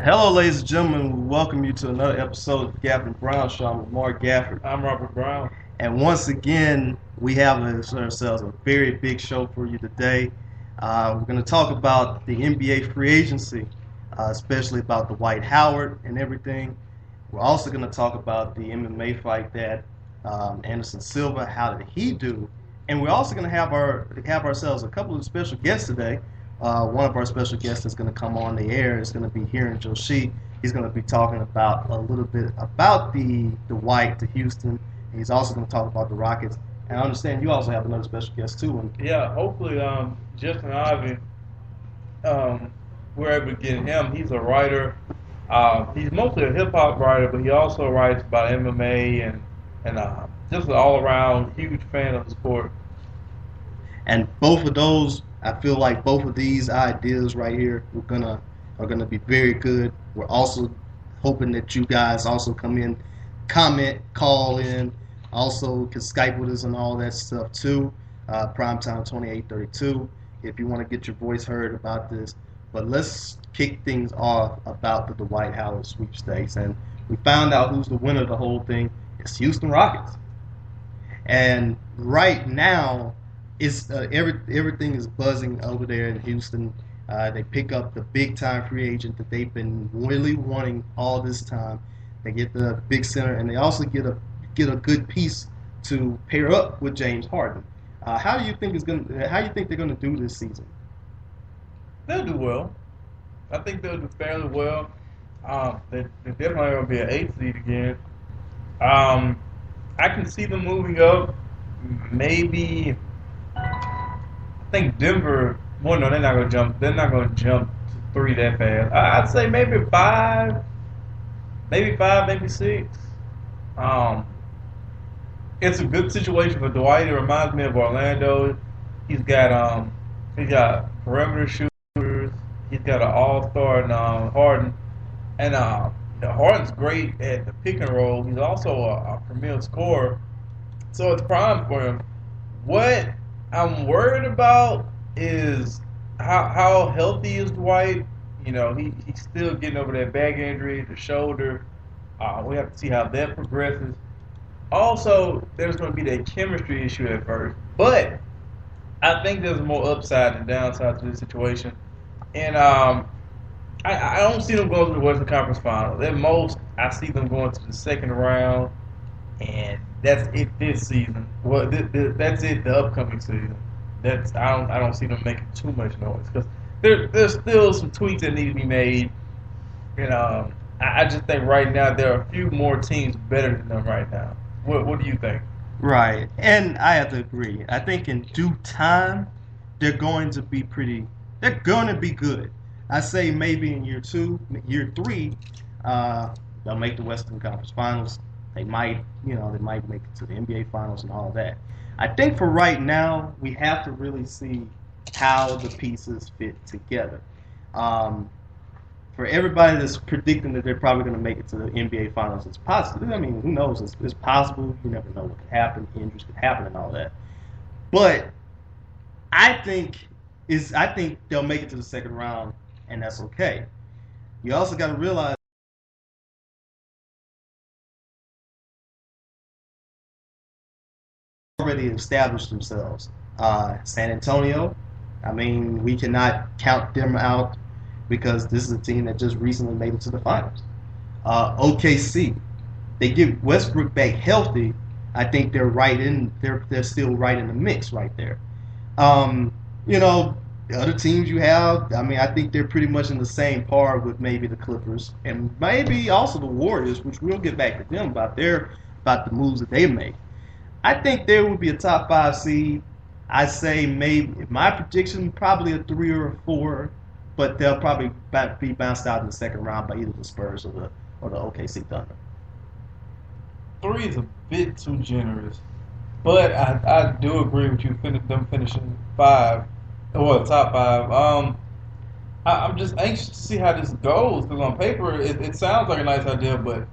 Hello, ladies and gentlemen. We welcome you to another episode of the Gafford and Brown Show. I'm Mark Gafford. I'm Robert Brown. And once again, we have ourselves a very big show for you today. We're going to talk about the NBA free agency, especially about the Dwight Howard and everything. We're also going to talk about the MMA fight that Anderson Silva, how did he do? And we're also going to have ourselves a couple of special guests today. One of our special guests is going to come on the air. Is going to be Hiren Joshi. He's going to be talking about a little bit about the Dwight to Houston. He's also going to talk about the Rockets. And I understand you also have another special guest too. Yeah, hopefully Justin Ivy, we're able to get him. He's a writer. He's mostly a hip hop writer, but he also writes about MMA and just an all around huge fan of the sport. And both of those, I feel like both of these ideas right here are gonna be very good. We're also hoping that you guys also come in, comment, call in, also can Skype with us and all that stuff too. Primetime 2832 if you want to get your voice heard about this. But let's kick things off about the Dwight Howard sweepstakes, and we found out who's the winner of the whole thing. It's Houston Rockets, and right now it's everything is buzzing over there in Houston. They pick up the big time free agent that they've been really wanting all this time. They get the big center, and they also get a good piece to pair up with James Harden. How do you think they're gonna do this season? They'll do well. I think they'll do fairly well. They're definitely going to be an 8th seed again. I can see them moving up. Maybe I think Denver. Well, no, they're not going to jump. They're not going to jump to 3 that fast. I'd say maybe 5, maybe 6. It's a good situation for Dwight. It reminds me of Orlando. He's got perimeter shooters. He's got an all-star in Harden, and Harden's great at the pick and roll. He's also a premier scorer, so it's prime for him. What I'm worried about is how healthy is Dwight. You know, he's still getting over that back injury, the shoulder. We have to see how that progresses. Also, there's going to be that chemistry issue at first, but I think there's more upside than downside to this situation. And I don't see them going to the Western Conference Finals. At most, I see them going to the second round, and that's it this season. Well, that's it the upcoming season. I don't see them making too much noise because there's still some tweaks that need to be made. And I just think right now there are a few more teams better than them right now. What do you think? Right, and I have to agree. I think in due time, they're going to be pretty. They're going to be good. I say maybe in year 2, year 3, they'll make the Western Conference Finals. They might make it to the NBA Finals and all that. I think for right now, we have to really see how the pieces fit together. For everybody that's predicting that they're probably going to make it to the NBA Finals, it's possible. I mean, who knows? It's possible. You never know what could happen. Injuries could happen and all that. But I think they'll make it to the second round, and that's okay. You also got to realize already established themselves. San Antonio, I mean, we cannot count them out because this is a team that just recently made it to the finals. OKC, they get Westbrook back healthy. I think they're right in. They're still right in the mix right there. You know, the other teams you have, I mean, I think they're pretty much in the same par with maybe the Clippers and maybe also the Warriors, which we'll get back to them about the moves that they make. I think there will be a top 5 seed. I say maybe my prediction probably a 3 or a 4, but they'll probably be bounced out in the second round by either the Spurs or the OKC Thunder. 3 is a bit too generous, but I do agree with you. Them finishing 5, or top 5. I'm just anxious to see how this goes because on paper it sounds like a nice idea, but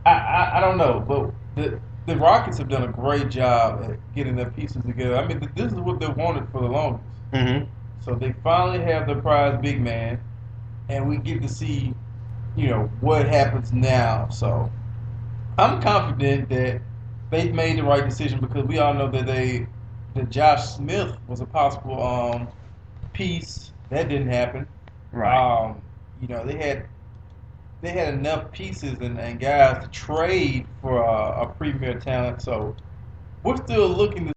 I don't know. But the Rockets have done a great job at getting their pieces together. I mean, this is what they wanted for the longest. Mm-hmm. So they finally have their prize big man, and we get to see what happens now. So I'm confident that they made the right decision because we all know that Josh Smith was a possible piece. That didn't happen. Right. They had enough pieces and guys to trade for a premier talent. So we're still looking at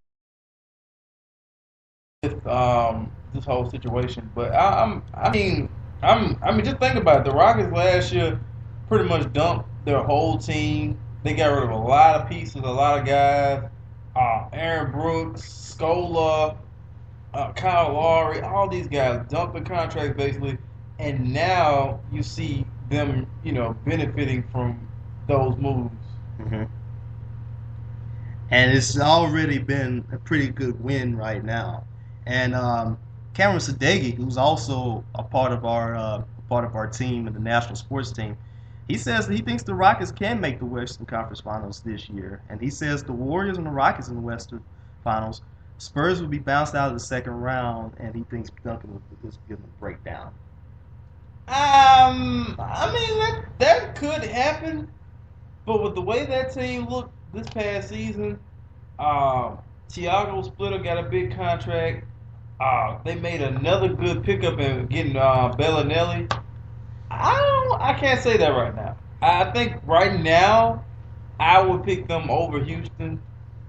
this whole situation. But I mean, just think about it. The Rockets last year pretty much dumped their whole team. They got rid of a lot of pieces, a lot of guys. Aaron Brooks, Scola, Kyle Lowry, all these guys dumped the contracts basically, and now you see them, benefiting from those moves. Mm-hmm. And it's already been a pretty good win right now. And Cameron Sadeghi, who's also a part of our team and the national sports team, he says that he thinks the Rockets can make the Western Conference Finals this year, and he says the Warriors and the Rockets in the Western Finals, Spurs will be bounced out of the second round, and he thinks Duncan is going to break down. I mean that could happen, but with the way that team looked this past season, Tiago Splitter got a big contract. They made another good pickup in getting Bellinelli. I can't say that right now. I think right now I would pick them over Houston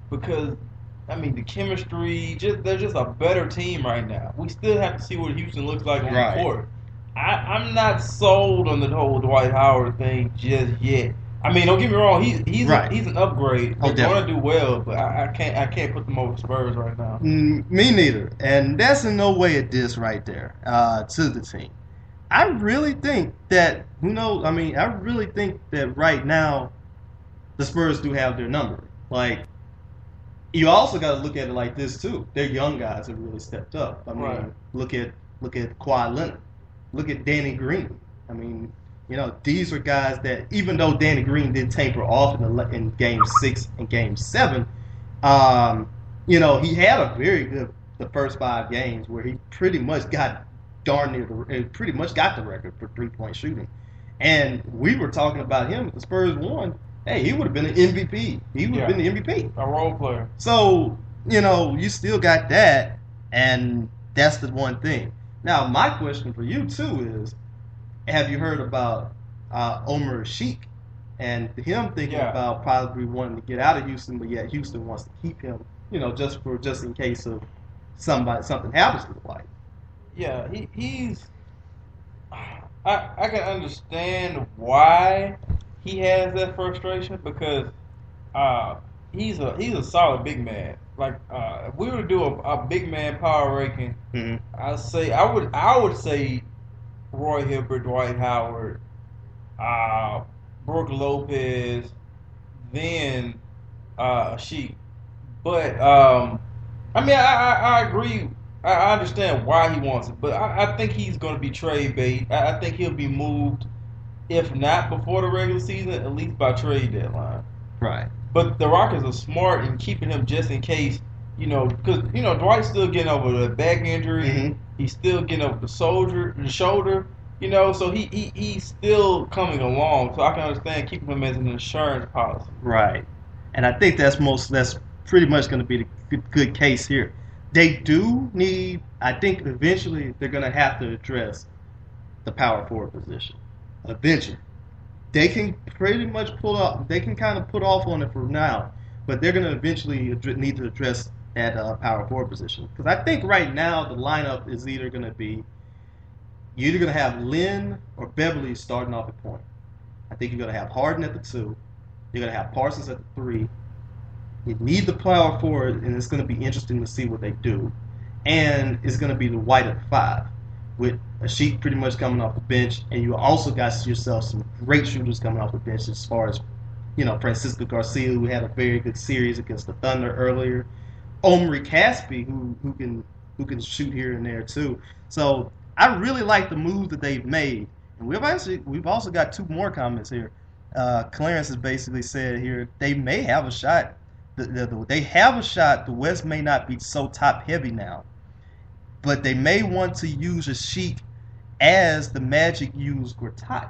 because the chemistry they're just a better team right now. We still have to see what Houston looks like on the court. I'm not sold on the whole Dwight Howard thing just yet. Don't get me wrong. He's an upgrade. They're going to do well, but I can't put them over Spurs right now. Me neither. And that's in no way a diss right there to the team. I really think that I really think that right now the Spurs do have their number. Like, you also got to look at it like this too. Their young guys have really stepped up. Look at Kawhi Leonard. Look at Danny Green. These are guys that, even though Danny Green did taper off in Game 6 and Game 7, he had a very good the first 5 games where he pretty much got pretty much got the record for 3-point shooting. And we were talking about him if the Spurs won. Hey, he would have been an MVP. He would have been the MVP. A role player. So, you still got that, and that's the one thing. Now, my question for you, too, is have you heard about Omer Sheik and him thinking about probably wanting to get out of Houston, but yet Houston wants to keep him, just in case of something happens to the White. Yeah, he's. I can understand why he has that frustration because he's a solid big man. Like if we were to do a big man power ranking, I would say Roy Hibbert, Dwight Howard, Brooke Lopez, then Sheik. But I agree. I understand why he wants it, but I think he's going to be trade bait. I think he'll be moved, if not before the regular season, at least by trade deadline. Right. But the Rockets are smart in keeping him just in case, because Dwight's still getting over the back injury. Mm-hmm. He's still getting over the shoulder. So he's still coming along. So I can understand keeping him as an insurance policy. Right. And I think that's pretty much going to be the good case here. They do need, I think eventually they're going to have to address the power forward position. Eventually. They can pretty much they can kind of put off on it for now, but they're going to eventually need to address that power forward position. Because I think right now the lineup is either going to have Lynn or Beverly starting off at point. I think you're going to have Harden at the 2. You're going to have Parsons at the 3. You need the power forward, and it's going to be interesting to see what they do. And it's going to be the White at 5, with a Sheik pretty much coming off the bench, and you also got yourself some great shooters coming off the bench as far as, Francisco Garcia, who had a very good series against the Thunder earlier. Omri Caspi, who can shoot here and there too. So I really like the move that they've made. And we've also got 2 more comments here. Clarence has basically said here they may have a shot. They have a shot. The West may not be so top heavy now, but they may want to use a Sheik as the Magic used Gortat.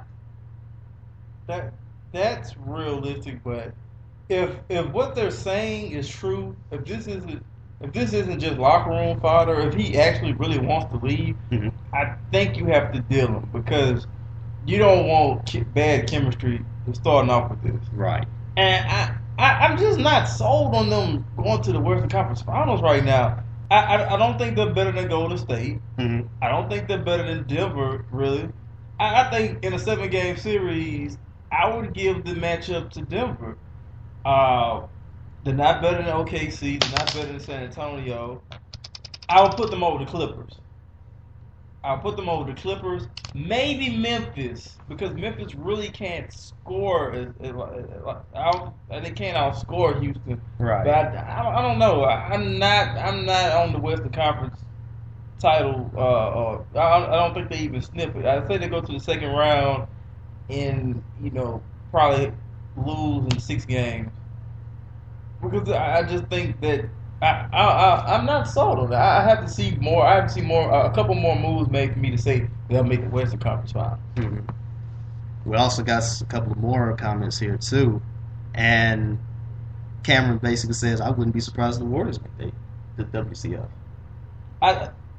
That's realistic, but if what they're saying is true, if this isn't just locker room fodder, if he actually really wants to leave, Mm-hmm. I think you have to deal him because you don't want bad chemistry starting off with this. Right. And I'm just not sold on them going to the Western Conference Finals right now. I don't think they're better than Golden State. Mm-hmm. I don't think they're better than Denver, really. I think in a 7-game series, I would give the matchup to Denver. They're not better than OKC. They're not better than San Antonio. I would put them over the Clippers. I'll put them over the Clippers. Maybe Memphis, because Memphis really can't score. They can't outscore Houston. Right. But I don't know. I'm not on the Western Conference title. I don't think they even sniff it. I'd say they go to the second round and probably lose in 6 games because I just think that I'm not sold on that. I have to see more. I have to see more. A couple more moves made for me to say they'll make the Western Conference Final. Mm-hmm. We also got a couple more comments here too, and Cameron basically says, "I wouldn't be surprised if the Warriors make the WCF."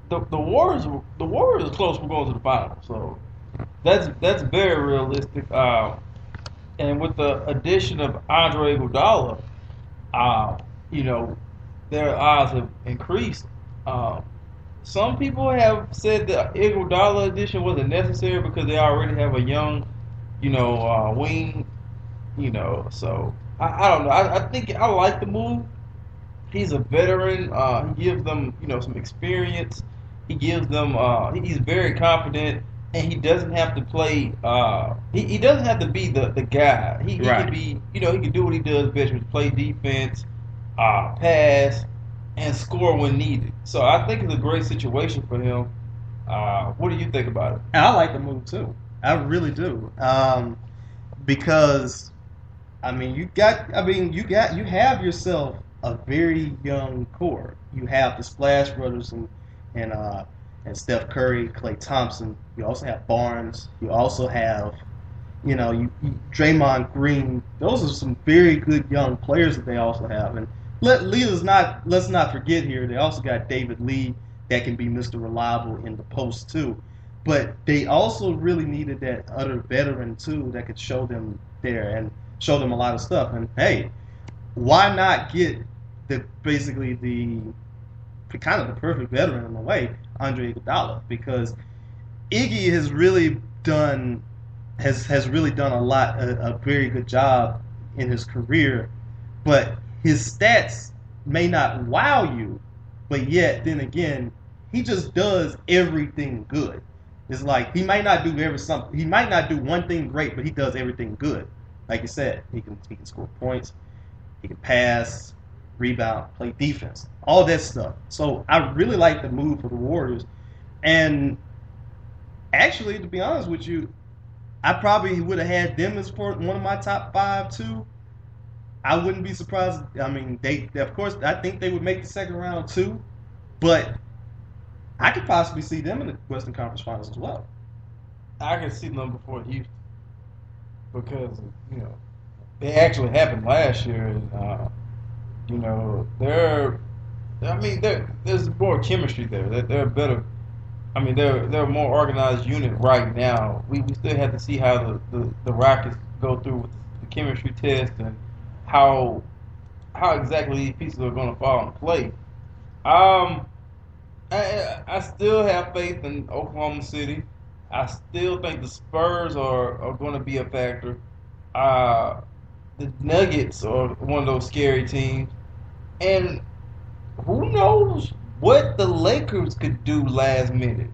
The Warriors are close for going to the final, so that's very realistic. And with the addition of Andre Iguodala, their odds have increased. Some people have said the Iguodala addition wasn't necessary because they already have a young, wing. So I don't know. I think I like the move. He's a veteran. He gives them, some experience. He gives them. He's very confident, and he doesn't have to play. He doesn't have to be the guy. He can be. He can do what he does best, which is play defense, pass, and score when needed. So I think it's a great situation for him. What do you think about it? I like the move too. I really do. Because you have yourself a very young core. You have the Splash Brothers and Steph Curry, Klay Thompson. You also have Barnes. You also have Draymond Green. Those are some very good young players that they also have. And let's not forget here, they also got David Lee that can be Mr. Reliable in the post too. But they also really needed that other veteran too that could show them there and show them a lot of stuff. And hey, why not get the kind of the perfect veteran in a way, Andre Iguodala, because Iggy has really done a very good job in his career, but his stats may not wow you, but yet then again, he just does everything good. It's like he might not do one thing great, but he does everything good. Like you said, he can score points, he can pass, rebound, play defense, all that stuff. So I really like the move for the Warriors. And actually, to be honest with you, I probably would have had them as one of my top 5 too. I wouldn't be surprised. They of course I think they would make the second round too, but I could possibly see them in the Western Conference Finals as well. I can see them before Houston because they actually happened last year. And, there's more chemistry there. They're better. They're a more organized unit right now. We still have to see how the Rockets go through with the chemistry test and how exactly these pieces are going to fall into play. I still have faith in Oklahoma City. I still think the Spurs are going to be a factor. The Nuggets are one of those scary teams. And who knows what the Lakers could do last minute?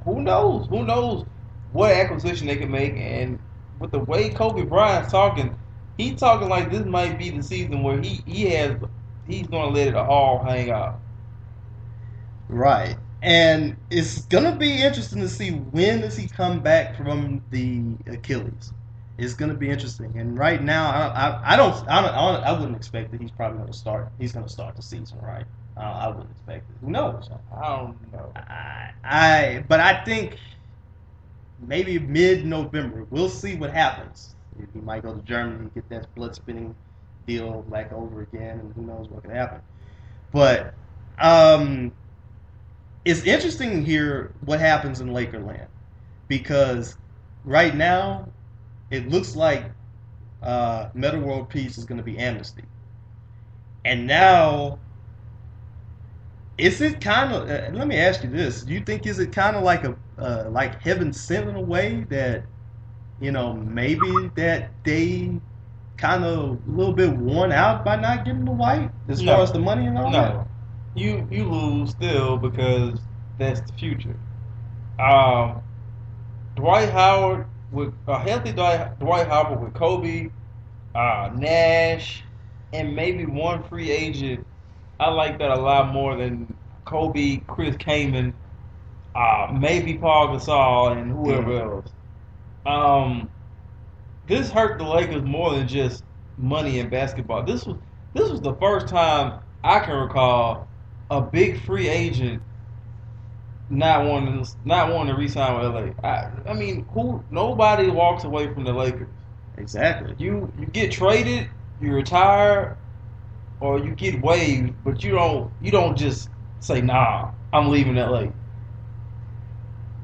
Who knows? Who knows what acquisition they can make? And with the way Kobe Bryant's talking, he's talking like this might be the season where he's going to let it all hang out. Right. And it's going to be interesting to see when does he come back from the Achilles. It's going to be interesting. And right now, I wouldn't expect that he's probably going to start. He's going to start the season, right? I wouldn't expect it. Who knows? I don't know. But I think maybe mid-November. We'll see what happens. He might go to Germany, get that blood spinning deal back over again, and who knows what can happen. But it's interesting to hear what happens in Lakerland because right now it looks like Meta World Peace is going to be amnesty, and now is it kind of? Let me ask you this: do you think is it kind of like a like heaven sent in a way that maybe that they kind of a little bit worn out by not getting the white as far as the money and all that? You lose still because that's the future. Dwight Howard with a healthy Dwight Howard with Kobe, Nash, and maybe one free agent. I like that a lot more than Kobe, Chris Kaman, maybe Paul Gasol, and whoever else. This hurt the Lakers more than just money in basketball. This was the first time I can recall a big free agent not wanting to re-sign with LA. I mean, nobody walks away from the Lakers. Exactly. You get traded, you retire, or you get waived, but you don't just say, nah, I'm leaving LA.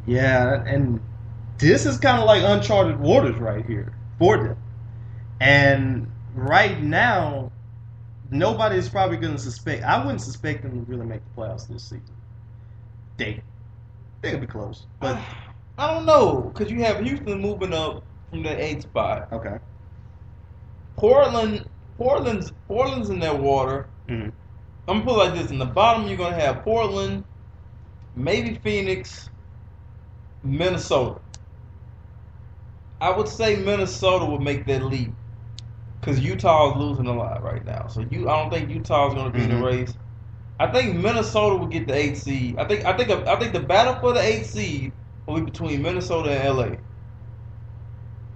Yeah, and this is kind of like uncharted waters right here for them. And right now, nobody's probably going to suspect. I wouldn't suspect them to really make the playoffs this season. They could be close, but I don't know because you have Houston moving up from the 8th spot. Okay. Portland's in that water. Mm-hmm. I'm gonna put it like this: in the bottom, you're gonna have Portland, maybe Phoenix, Minnesota. I would say Minnesota would make that leap because Utah is losing a lot right now. So I don't think Utah is going to be in the race. I think Minnesota will get the 8th seed. I think the battle for the 8th seed will be between Minnesota and LA.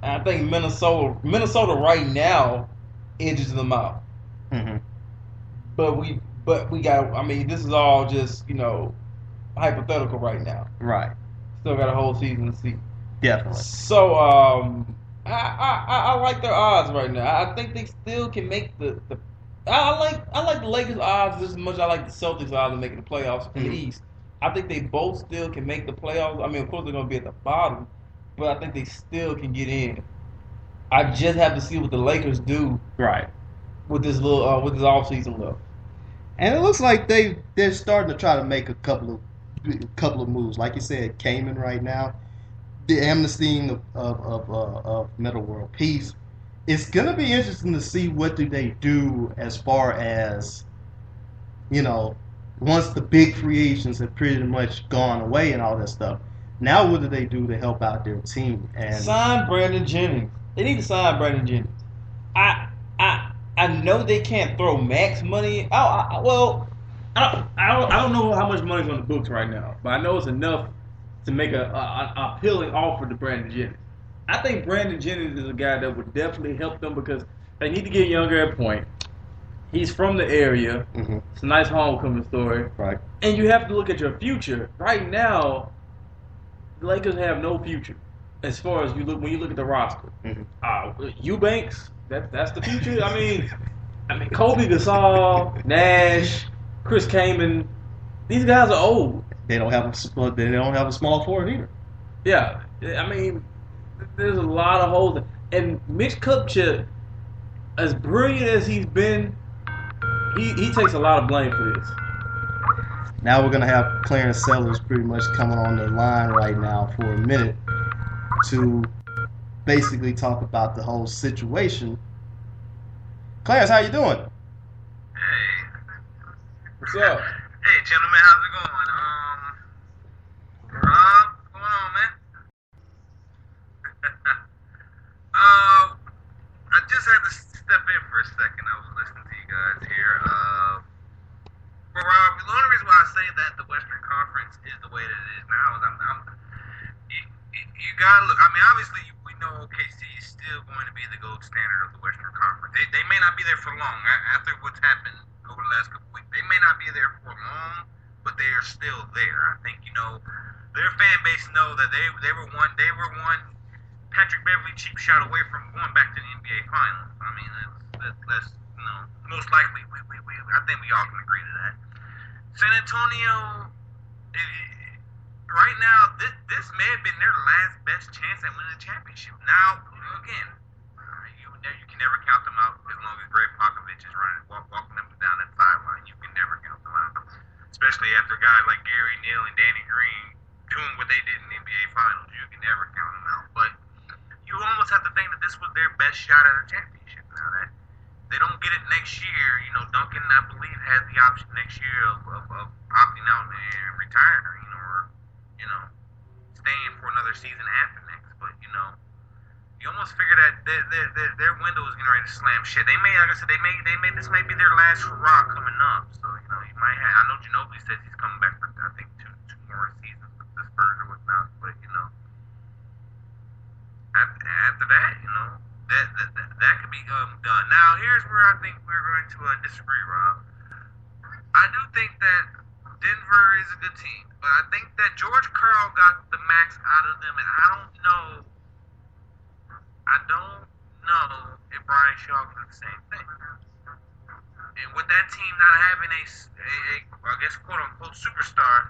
And I think Minnesota right now edges them out. Mm-hmm. But we got. I mean, this is all just hypothetical right now. Right. Still got a whole season to see. Definitely. So I like their odds right now. I think they still can make the. I like the Lakers odds just as much as I like the Celtics odds of making the playoffs in the East. I think they both still can make the playoffs. I mean, of course they're going to be at the bottom, but I think they still can get in. I just have to see what the Lakers do. Right. With this offseason left. And it looks like they're starting to try to make a couple of moves. Like you said, Kaman right now. The amnestying of Meta World Peace. It's gonna be interesting to see what do they do as far as once the big free agents have pretty much gone away and all that stuff. Now what do they do to help out their team? And sign Brandon Jennings. They need to sign Brandon Jennings. I know they can't throw max money. I don't know how much money's on the books right now, but I know it's enough to make an appealing offer to Brandon Jennings. I think Brandon Jennings is a guy that would definitely help them because they need to get younger at point. He's from the area. Mm-hmm. It's a nice homecoming story. Right. And you have to look at your future. Right now, the Lakers have no future as far as when you look at the roster. Mm-hmm. Eubanks, that's the future. I mean, Kobe, Gasol, Nash, Chris Kaman, these guys are old. They don't have a small forward either. Yeah, I mean, there's a lot of holes. And Mitch Kupchak, as brilliant as he's been, he takes a lot of blame for this. Now we're gonna have Clarence Sellers pretty much coming on the line right now for a minute to basically talk about the whole situation. Clarence, how you doing? Hey. What's up? Hey, gentlemen, how's it going? Rob, what's going on, man? I just had to step in for a second. I was listening to you guys here. But Rob, the only reason why I say that the Western Conference is the way that it is now is you gotta look. I mean, obviously we know OKC is still going to be the gold standard of the Western Conference. They may not be there for long after what's happened over the last couple weeks. They may not be there for long, but they are still there. I think their fan base know that they were one Patrick Beverly cheap shot away from going back to the NBA Finals. I mean, that's most likely I think we all can agree to that. San Antonio, right now, this may have been their last best chance at winning the championship. Now, again, you can never count them out as long as Greg Popovich is walking them down that sideline. You can never count them out, especially after guys like Gary Neal and Danny Green doing what they did in the NBA Finals. You can never count them out. But you almost have to think that this was their best shot at a championship. Now that they don't get it next year, Duncan, I believe, has the option next year of opting out and retiring, or staying for another season after next. But you almost figure that their window is getting ready to slam shut. They may, like I said, this may be their last hurrah coming up. So you might have. I know Ginobili says he's coming back for I think two more seasons with the Spurs or whatnot. But after that, that could be done. Now here's where I think we're going to disagree, Rob. I do think that Denver is a good team, but I think that George Karl got the max out of them, and I don't know if Brian Shaw can do the same thing. And with that team not having a I guess, quote-unquote superstar,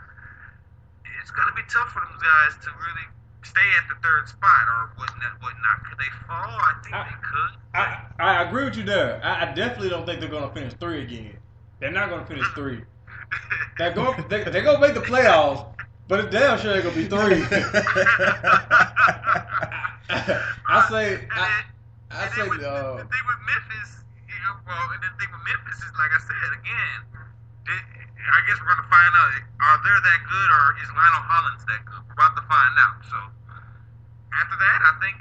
it's going to be tough for them guys to really stay at the third spot or whatnot. Could they fall? I think they could. I agree with you there. I definitely don't think they're going to finish 3 again. They're not going to finish 3. They're going to make the playoffs, but it's damn sure they're going to be 3. I say the thing with Memphis, the thing with Memphis is, like I said again, I guess we're gonna find out, are they that good or is Lionel Hollins that good? We're about to find out. So after that, I think,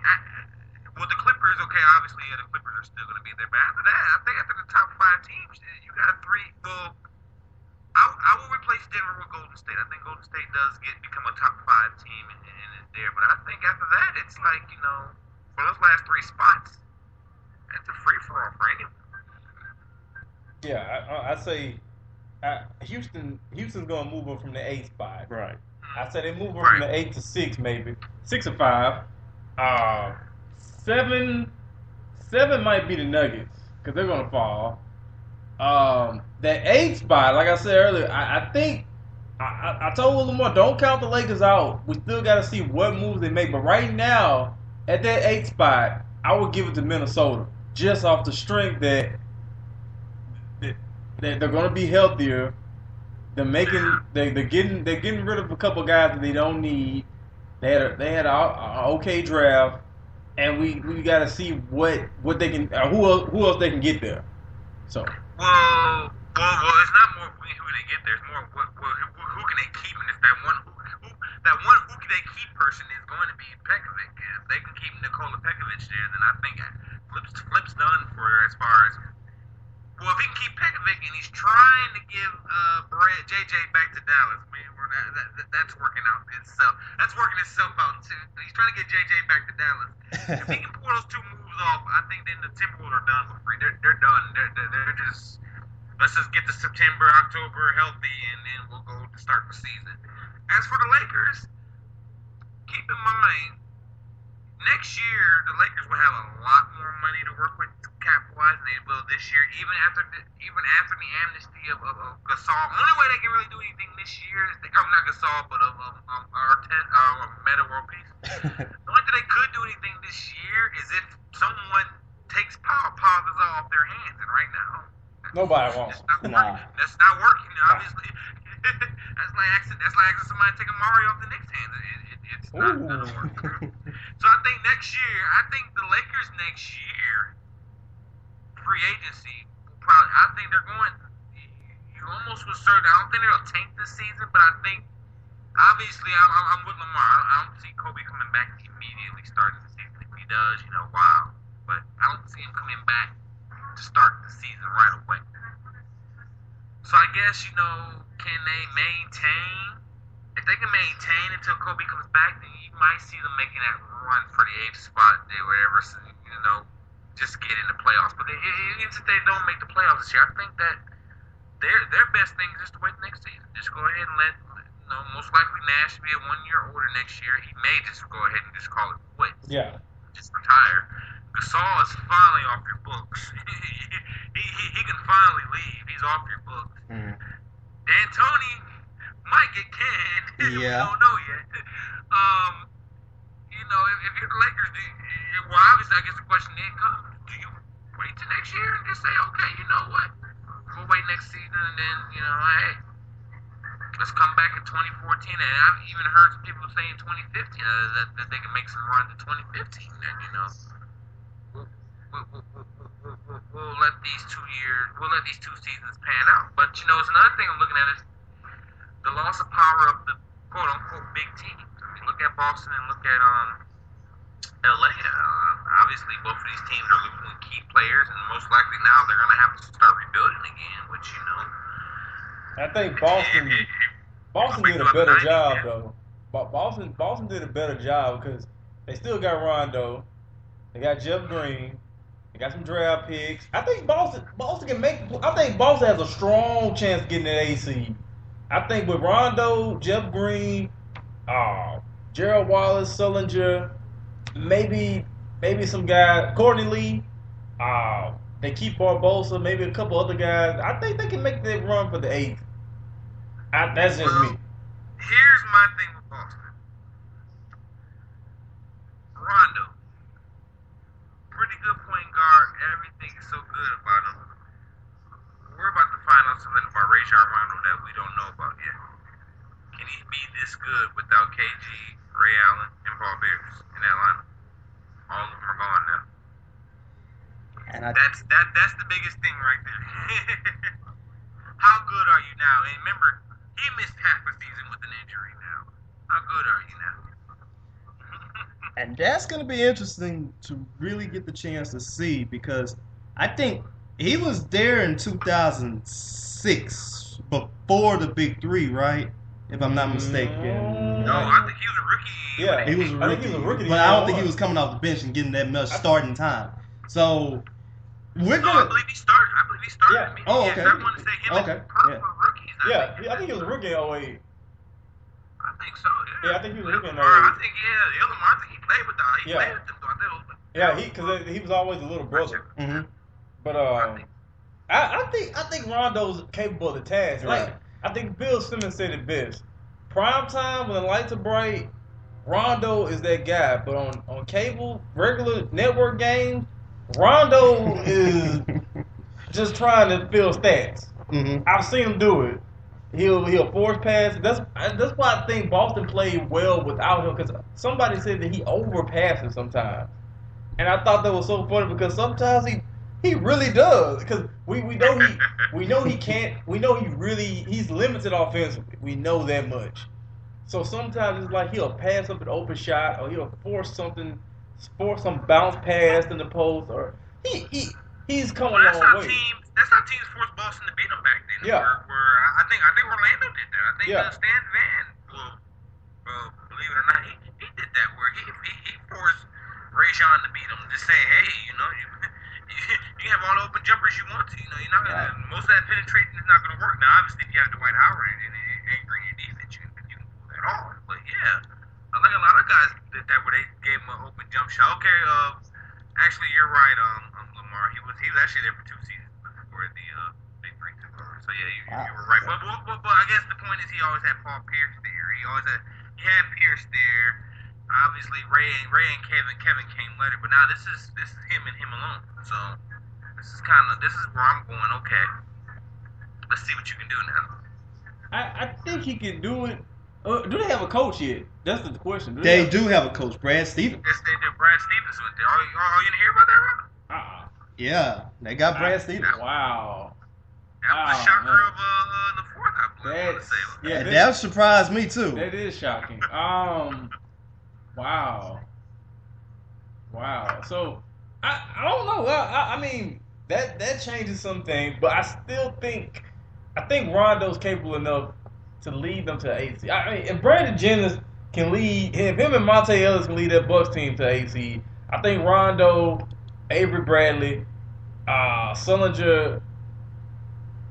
the Clippers, okay, obviously, the Clippers are still gonna be there, but after that, I think after the top 5 teams, you got 3. Well, I will replace Denver with Golden State. I think Golden State does become a top 5 team in there, but I think after that, it's like, for those last 3 spots, it's a free for all for anyone. Yeah, I say Houston's gonna move up from the 8th spot. Right. I say they move up from the 8 to 6, maybe 6 or 5. 7 might be the Nuggets because they're gonna fall. That 8th spot, like I said earlier, I think I told Lamar, don't count the Lakers out. We still got to see what moves they make. But right now, at that 8th spot, I would give it to Minnesota, just off the strength that they're going to be healthier. They're getting rid of a couple guys that they don't need. They had an okay draft, and we got to see what they can who else they can get there. So. Well, it's not more who they get there. It's more who can they keep, and if that one who can they keep person is going to be Pekovic. If they can keep Nikola Pekovic there, then I think Flip's done for as far as. Well, if he can keep Pekovic and he's trying to give JJ back to Dallas, that's working out itself. That's working itself out too. He's trying to get JJ back to Dallas. If he can pull those 2 moves off, I think then the Timberwolves are done with free. They're done. They're just, let's just get to September, October healthy, and then we'll go to start the season. As for the Lakers, keep in mind, next year the Lakers will have a lot more money to work with cap-wise than they will this year, even after the amnesty of Gasol. The only way they can really do anything this year is not Gasol, but Meta World Peace. The only thing they could do anything this year is if someone takes Paul Gasol off their hands, and right now nobody wants. That's not working. Obviously, that's like asking somebody to take a Mario off the Knicks' hands. It's not gonna work. So I think the Lakers next year, free agency, I think they're going. You almost was certain. I don't think they'll tank this season, but I think obviously I'm with Lamar. I don't see Kobe coming back immediately starting the season. If he does, wow. But I don't see him coming back to start the season right away. So I guess can they maintain? If they can maintain until Kobe comes back, then you might see them making that run for the 8th spot there, whatever. Just get in the playoffs. But even if they don't make the playoffs this year, I think that their best thing is just to wait the next season. Just go ahead and let know, most likely Nash will be a 1 year older next year. He may just go ahead and just call it quits. Yeah. Just retire. Gasol is finally off your books. he can finally leave. He's off your books. Mm. D'Antoni might get canned. We don't know yet. You know, if you're the Lakers, well, obviously, I guess the question then comes: do you wait till next year and just say, okay, you know what, we'll wait next season, and then, you know, hey, let's come back in 2014. And I've even heard some people saying 2015 that they can make some runs in 2015. And, you know, we'll let these 2 years, we'll let these 2 seasons pan out. But, you know, it's another thing I'm looking at is the loss of power of the quote unquote big teams. I mean, look at Boston and look at LA. Obviously, both of these teams are losing key players, and most likely now they're going to have to start rebuilding again. Which, you know, I think Boston did a better job though. Boston did a better job because they still got Rondo, they got Jeff Green, they got some draft picks. I think Boston can make. I think Boston has a strong chance of getting that AC. I think with Rondo, Jeff Green, Gerald Wallace, Sullinger, maybe some guy, Courtney Lee, they keep Barbosa, maybe a couple other guys. I think they can make that run for the 8th. That's just me. Here's my thing with Boston. Rondo, pretty good point guard. Everything is so good about him. We're about to find out something about Rajon Rondo that we don't know about yet. Can he be this good without KG, Ray Allen, and Paul Pierce in that lineup? All of them are gone now. And that's the biggest thing right there. How good are you now? And remember, he missed half a season with an injury now. How good are you now? And that's going to be interesting to really get the chance to see, because I think he was there in 2006 before the Big Three, right? If I'm not mistaken. No, I think he was a rookie. Yeah, he was a rookie. I think he was a rookie. But I don't think he was coming off the bench and getting that much starting time. So we're gonna. I believe he started. Yeah. Oh, okay. I want to say him and Perk were rookies. I think he was a rookie in 08. I think so. Yeah, I think he was a rookie in 08. I think Illamar, I think he played with them. He played with them. Yeah, because he was always a little brother. Mm-hmm. But I think Rondo's capable of the task. Like I think Bill Simmons said it best. Prime time when the lights are bright, Rondo is that guy. But on cable, regular network games, Rondo is just trying to fill stats. Mm-hmm. I've seen him do it. He'll force pass. That's why I think Boston played well without him, because somebody said that he overpasses sometimes, and I thought that was so funny because sometimes he really does, because we know he can't. We know he's limited offensively. We know that much. So sometimes it's like he'll pass up an open shot, or he'll force some bounce pass in the post, or he's coming a long way. That's how teams forced Boston to beat them back then. Yeah. Where I think Orlando did that. I think Stan Van, believe it or not, he did that where he forced Rajon to beat him. Just say, hey, you know, you have all the open jumpers you want to. You know, you're not gonna. Most of that penetration is not gonna work. Now, obviously, if you have Dwight Howard and anchoring your defense, you can pull that off. But yeah, I think a lot of guys did that where they gave him an open jump shot. Okay, actually, you're right, Lamar. He was actually there for 2 seasons before the Big Three took over. So yeah, you were right. But I guess the point is he always had Paul Pierce there. He had Pierce there. Obviously, Ray and Kevin came later. But now this is him and him alone. So this is where I'm going. Okay, let's see what you can do now. I think he can do it. Do they have a coach yet? That's the question. They do have a coach, Brad Stevens. Yes, they do. Brad Stevens went there. Are you gonna hear about that, Robert? Yeah, they got Brad Stevens. Wow. That was the shocker of the fourth, I believe. That surprised me too. That is shocking. Wow. So I don't know. I mean that changes some things, but I still think Rondo's capable enough to lead them to AC. I mean, if Brandon Jennings can lead him and Monte Ellis can lead that Bucks team to AC, I think Rondo, Avery Bradley, Sullinger,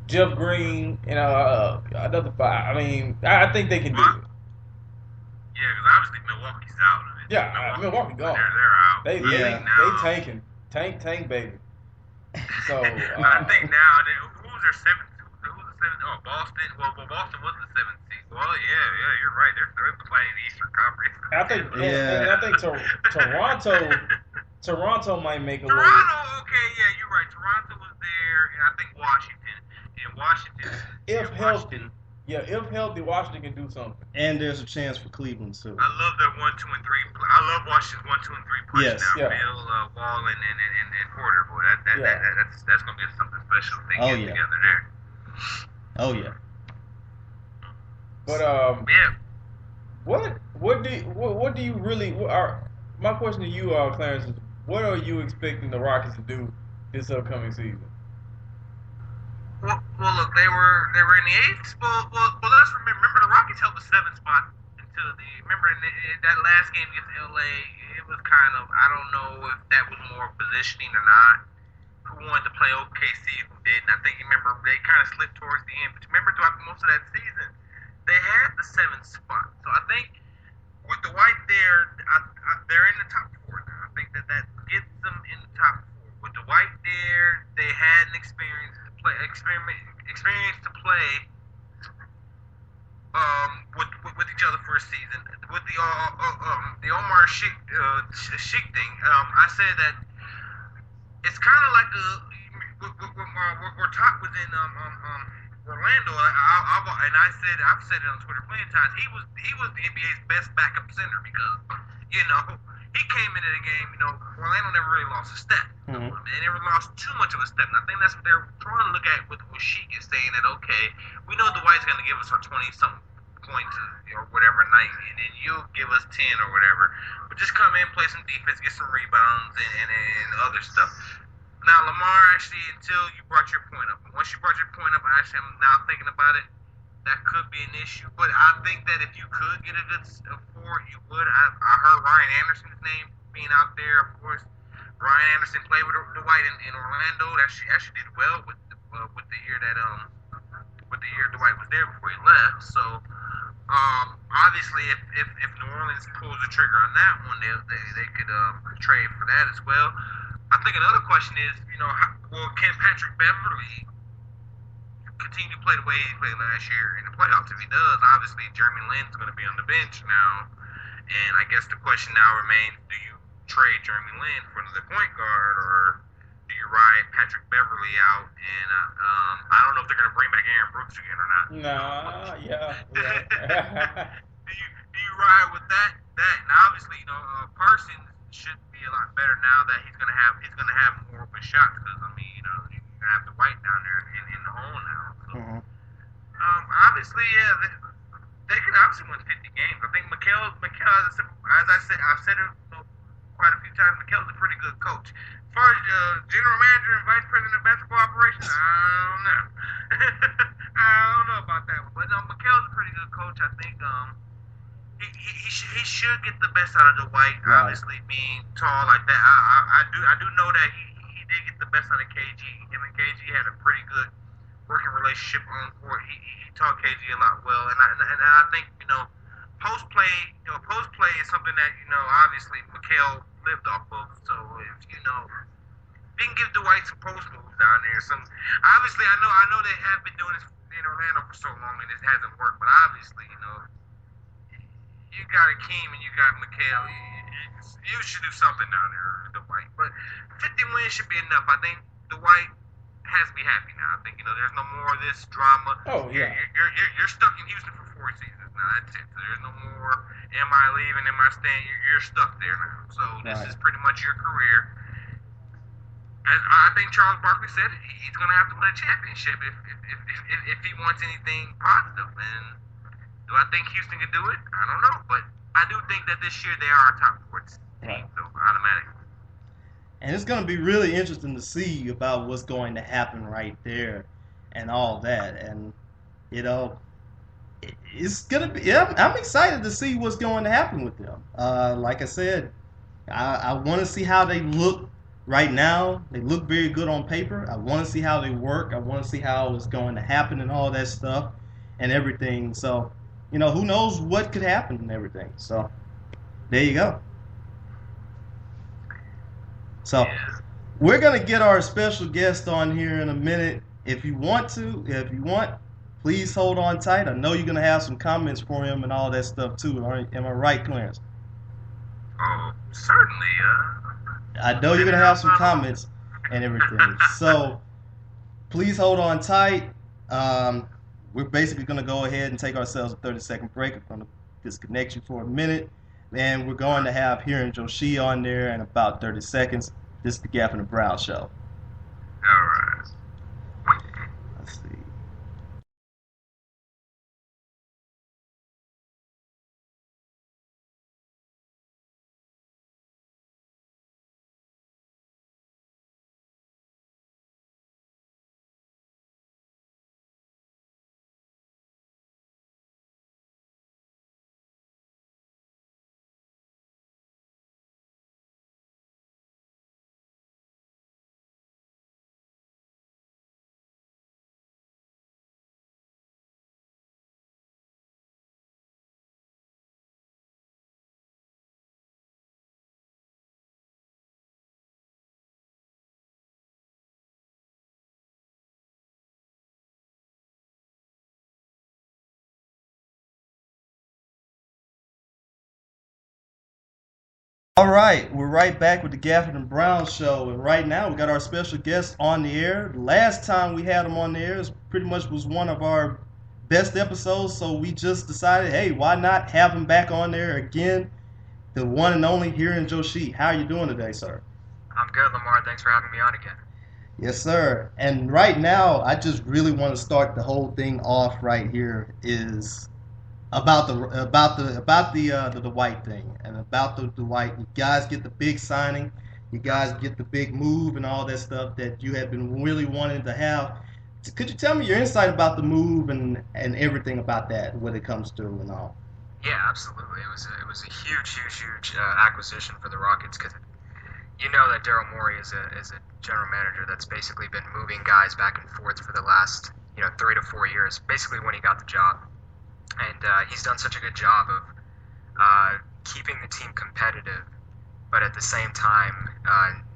Jeff Green, and another 5. I mean, I think they can do it. Yeah, because obviously Milwaukee's out of it. Yeah, Milwaukee gone. They're out. They tanking. Tank baby. So I think now who's their 7th? Who's the 7th? Oh, Boston. Well, Boston was the 7th seed. Well, yeah, you're right. They're playing the Eastern Conference. I think. Yeah. And I think Toronto might make a little. Toronto, okay, yeah, you're right. Toronto was there, and I think Washington. And Washington. If healthy. Yeah, if healthy, Washington can do something. And there's a chance for Cleveland too. I love their 1, 2, and 3. I love Washington's 1, 2, and 3 push Yes. now. Yeah. Bill, Wall, and Porter. Boy, that's gonna be something special. They get together there. Oh yeah. But Yeah. what do you really? My question to you, Clarence, is what are you expecting the Rockets to do this upcoming season? Well, look, they were in the 8th spot. Well, let's remember the Rockets held the 7th spot until in that last game against LA. It was kind of, I don't know if that was more positioning or not. Who wanted to play OKC, who didn't? I think remember they kind of slipped towards the end. But remember throughout most of that season, they had the 7th spot. So I think with Dwight there, they're in the top 4 now. I think that gets them in the top 4. With Dwight there, they had an experience to play with each other for a season. With the Omar Sheik thing, I said that it's kind of like where Top was in Orlando, and I've said it on Twitter plenty of times. He was the NBA's best backup center because he came into the game. Orlando never really lost a step. Mm-hmm. They never lost too much of a step. And I think that's what they're trying to look at with Sheik is saying that we know Dwight's going to give us our 20-something points or whatever night, and then you'll give us 10 or whatever. But just come in, play some defense, get some rebounds and other stuff. Now, Lamar, actually, until you brought your point up. Once you brought your point up, actually, I'm now thinking about it, that could be an issue. But I think that if you could get a good 4, you would. I heard Ryan Anderson's name being out there, of course. Ryan Anderson played with Dwight in Orlando. Actually did well with the year Dwight was there before he left. So obviously, if New Orleans pulls the trigger on that one, they could trade for that as well. I think another question is, can Patrick Beverly continue to play the way he played last year in the playoffs? If he does, obviously Jeremy Lin's going to be on the bench now, and I guess the question now remains: do you trade Jeremy Lin for another point guard, or do you ride Patrick Beverly out? And I don't know if they're going to bring back Aaron Brooks again or not. Nah, yeah. do you ride with that? And obviously, Parsons should be a lot better now that he's going to have more of a shot because you're going to have the White down there in the hole now. So, obviously, they could obviously win 50 games. I think Mikal, as I've said it quite a few times, Mikel's a pretty good coach. As far as general manager and vice president of basketball operations, I don't know. I don't know about that one. But no, Mikel's a pretty good coach. I think he should get the best out of Dwight. Right. Obviously, being tall like that, I do know that he did get the best out of KG. Him and KG had a pretty good working relationship on court. He taught KG a lot well, and I think post play is something that obviously Mikel lived off of. So if you can give Dwight some post moves down there, obviously I know they have been doing this in Orlando for so long and it hasn't worked, but obviously you got Akeem and you got Mikel, you should do something down there, Dwight. But 50 wins should be enough. I think Dwight has to be happy now. I think there's no more of this drama. Oh yeah. You're stuck in Houston for 4 seasons now. That's it. So there's no more. Am I leaving? Am I staying? You're stuck there now. So this is pretty much your career. And I think Charles Barkley said he's going to have to win a championship if he wants anything positive. And do I think Houston can do it? I don't know, but I do think that this year they are a top 4 team, so automatically. And it's going to be really interesting to see about what's going to happen right there and all that. And, it's going to be, I'm excited to see what's going to happen with them. Like I said, I want to see how they look right now, they look very good on paper. I want to see how they work. I want to see how it's going to happen and all that stuff and everything. So, who knows what could happen and everything. So, there you go. So, we're going to get our special guest on here in a minute. If you want, please hold on tight. I know you're going to have some comments for him and all that stuff too. Am I right, Clarence? Oh, certainly. I know you're going to have some comments and everything. So please hold on tight. We're basically going to go ahead and take ourselves a 30-second break. I'm going to disconnect you for a minute. And we're going to have Hirin Joshi on there in about 30 seconds. This is the Gafford and Brown Show. All right. Let's see. All right, we're right back with the Gafford and Brown Show, and right now we got our special guest on the air. Last time we had him on the air, pretty much was one of our best episodes, so we just decided, hey, why not have him back on there again? The one and only Hirin Joshi. How are you doing today, sir? I'm good, Lamar. Thanks for having me on again. Yes, sir. And right now, I just really want to start the whole thing off right here is about the Dwight thing and about the Dwight. You guys get the big signing, you guys get the big move and all that stuff that you have been really wanting to have. Could you tell me your insight about the move and everything about that, what it comes to and all? Yeah, absolutely. It was a huge acquisition for the Rockets because you know that Daryl Morey is a general manager that's basically been moving guys back and forth for the last 3 to 4 years, basically when he got the job. And he's done such a good job of keeping the team competitive, but at the same time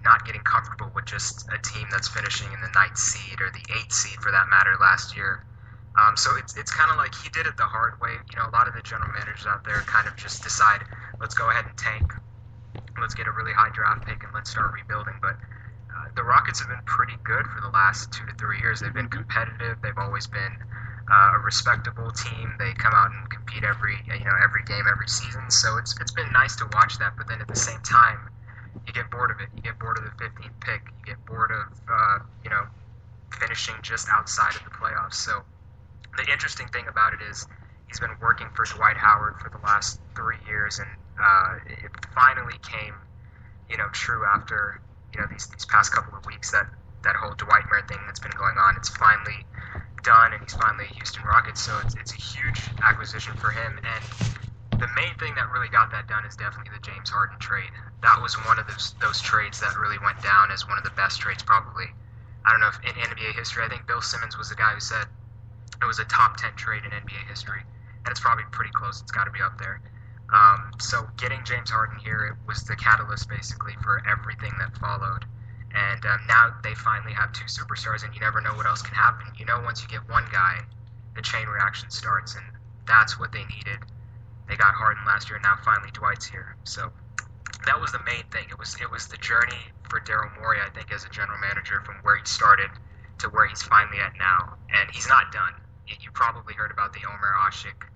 not getting comfortable with just a team that's finishing in the 9th seed or the 8th seed for that matter last year. So it's kind of like he did it the hard way. A lot of the general managers out there kind of just decide, let's go ahead and tank, let's get a really high draft pick, and let's start rebuilding. But the Rockets have been pretty good for the last 2 to 3 years. They've been competitive. They've always been a respectable team. They come out and compete every game, every season. So it's been nice to watch that. But then at the same time, you get bored of it. You get bored of the 15th pick. You get bored of finishing just outside of the playoffs. So the interesting thing about it is he's been working for Dwight Howard for the last 3 years, and it finally came true after these past couple of weeks that whole Dwight Merritt thing that's been going on. It's finally done, and he's finally a Houston Rockets, so it's a huge acquisition for him. And the main thing that really got that done is definitely the James Harden trade. That was one of those trades that really went down as one of the best trades probably. I don't know if in NBA history. I think Bill Simmons was the guy who said it was a top 10 trade in NBA history, and it's probably pretty close. It's got to be up there. So getting James Harden here, it was the catalyst basically for everything that followed. And now they finally have 2 superstars, and you never know what else can happen. Once you get one guy, the chain reaction starts, and that's what they needed. They got Harden last year, and now finally Dwight's here. So that was the main thing. It was the journey for Daryl Morey, I think, as a general manager from where he started to where he's finally at now. And he's not done. You probably heard about the Omer Ashik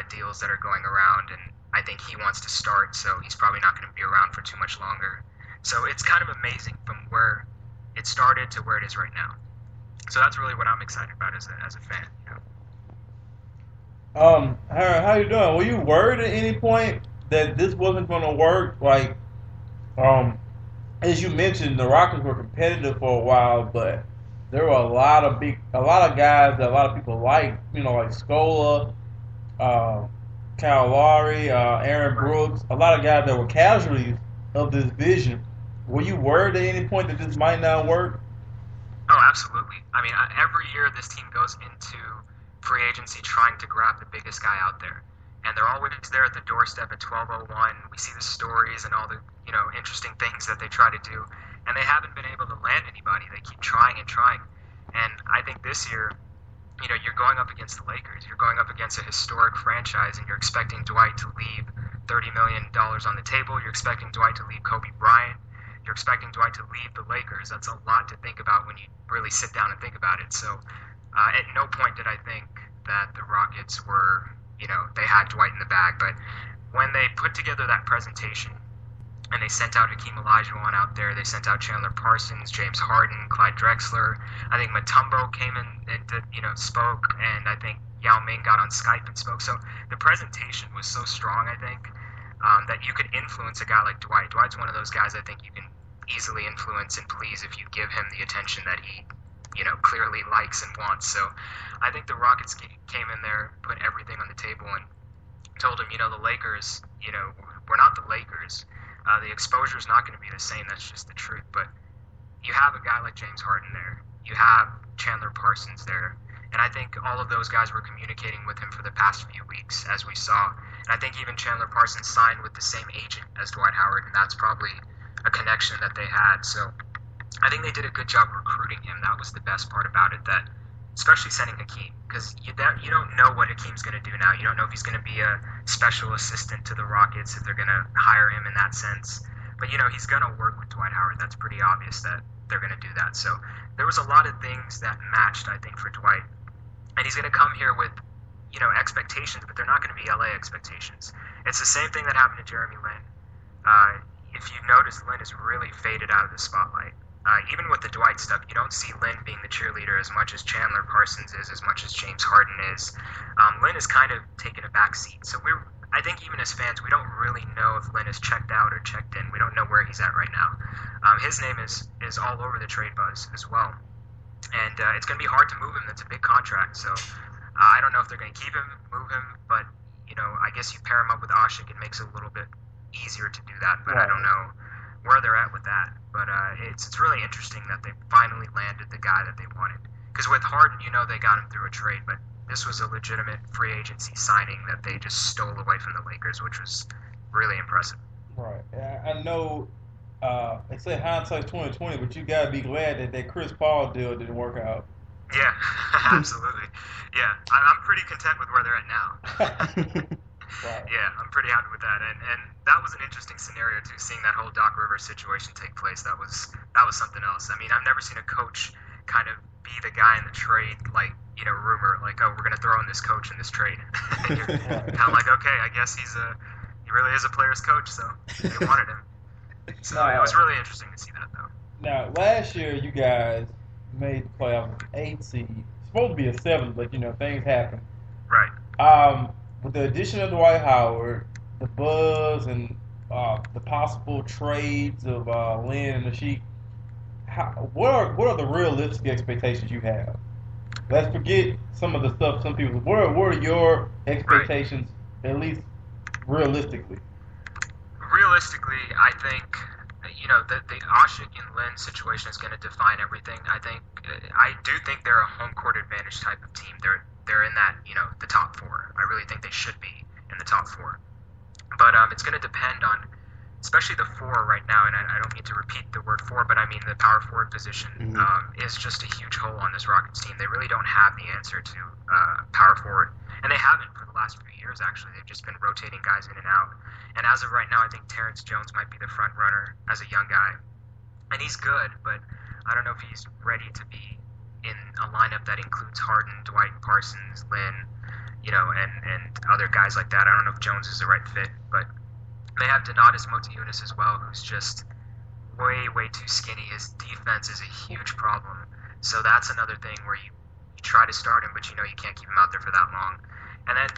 deals that are going around, and I think he wants to start, so he's probably not going to be around for too much longer. So it's kind of amazing from where it started to where it is right now. So that's really what I'm excited about as a fan. How you doing? Were you worried at any point that this wasn't going to work? Like, as you mentioned, the Rockets were competitive for a while, but there were a lot of guys that a lot of people like Scola, Kyle Lowry, Aaron Brooks, a lot of guys that were casualties of this vision. Were you worried at any point that this might not work? Oh, absolutely. I mean, every year this team goes into free agency trying to grab the biggest guy out there. And they're always there at the doorstep at 12:01. We see the stories and all the, interesting things that they try to do. And they haven't been able to land anybody. They keep trying and trying. And I think this year, you're going up against the Lakers. You're going up against a historic franchise, and you're expecting Dwight to leave $30 million on the table. You're expecting Dwight to leave Kobe Bryant. You're expecting Dwight to leave the Lakers. That's a lot to think about when you really sit down and think about it. So at no point did I think that the Rockets were, they had Dwight in the bag. But when they put together that presentation and they sent out Hakeem Olajuwon out there, they sent out Chandler Parsons, James Harden, Clyde Drexler. I think Mutombo came in and did, spoke, and I think Yao Ming got on Skype and spoke. So the presentation was so strong, I think, that you could influence a guy like Dwight. Dwight's one of those guys I think you can easily influence and please if you give him the attention that he, clearly likes and wants. So I think the Rockets came in there, put everything on the table, and told him, the Lakers, we're not the Lakers. The exposure is not going to be the same. That's just the truth. But you have a guy like James Harden there. You have Chandler Parsons there. And I think all of those guys were communicating with him for the past few weeks, as we saw. And I think even Chandler Parsons signed with the same agent as Dwight Howard, and that's probably a connection that they had. So I think they did a good job recruiting him. That was the best part about it, that especially sending Hakeem, because you don't know what Hakeem's going to do now. You don't know if he's going to be a special assistant to the Rockets, if they're going to hire him in that sense. But, he's going to work with Dwight Howard. That's pretty obvious that they're going to do that. So there was a lot of things that matched, I think, for Dwight. And he's going to come here with, expectations, but they're not going to be LA expectations. It's the same thing that happened to Jeremy Lin. If you notice, Lin has really faded out of the spotlight. Even with the Dwight stuff, you don't see Lin being the cheerleader as much as Chandler Parsons is, as much as James Harden is. Lin has kind of taken a back seat. So I think even as fans, we don't really know if Lin is checked out or checked in. We don't know where he's at right now. His name is all over the trade buzz as well. And it's going to be hard to move him. That's a big contract. So I don't know if they're going to keep him, move him, but, I guess you pair him up with Ashik, it makes it a little bit easier to do that. But I don't know where they're at with that. But it's really interesting that they finally landed the guy that they wanted. Because with Harden, they got him through a trade, but this was a legitimate free agency signing that they just stole away from the Lakers, which was really impressive. Right. I know they say hindsight's 20/20, but you gotta be glad that Chris Paul deal didn't work out. Yeah, absolutely. Yeah, I'm pretty content with where they're at now. Right. Yeah, I'm pretty happy with that, and that was an interesting scenario too. Seeing that whole Doc Rivers situation take place, that was something else. I mean, I've never seen a coach kind of be the guy in the trade, like rumor, like, oh, we're gonna throw in this coach in this trade. And you're kind of like, okay, I guess he really is a player's coach, so they wanted him. So it was really interesting to see that, though. Now, last year you guys made the playoffs with 8 seed. Supposed to be a 7, but things happen. Right. With the addition of Dwight Howard, the buzz and the possible trades of Lin and Ashik, what are the realistic expectations you have? Let's forget some of the stuff some people. What are your expectations, right, at least realistically? Realistically, I think the Ashik and Lin situation is going to define everything. I do think they're a home court advantage type of team. They're in that the top 4. I really think they should be in the top 4. But it's going to depend on, especially the 4 right now, and I don't mean to repeat the word 4, but I mean the power forward position is just a huge hole on this Rockets team. They really don't have the answer to power forward, and they haven't for the last few years, actually. They've just been rotating guys in and out. And as of right now, I think Terrence Jones might be the front runner as a young guy. And he's good, but I don't know if he's ready to be in a lineup that includes Harden, Dwight, Parsons, Lin, and other guys like that. I don't know if Jones is the right fit, but they have Donatas Motiejunas as well, who's just way, way too skinny. His defense is a huge problem. So that's another thing where you try to start him, but you can't keep him out there for that long. And then,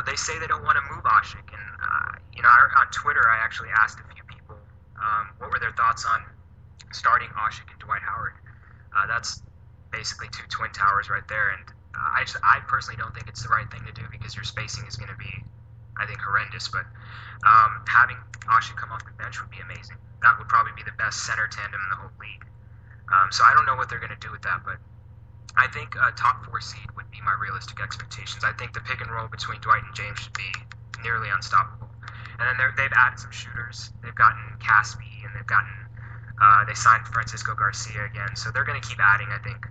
they say they don't want to move Ashik. And, on Twitter, I actually asked a few people what were their thoughts on starting Ashik and Dwight Howard. That's basically 2 twin towers right there. And I personally don't think it's the right thing to do because your spacing is going to be, I think, horrendous. But having Ashik come off the bench would be amazing. That would probably be the best center tandem in the whole league. So I don't know what they're going to do with that, but I think a top 4 seed would be my realistic expectations. I think the pick and roll between Dwight and James should be nearly unstoppable. And then they've added some shooters. They've gotten Caspi, and they signed Francisco Garcia again. So they're going to keep adding, I think,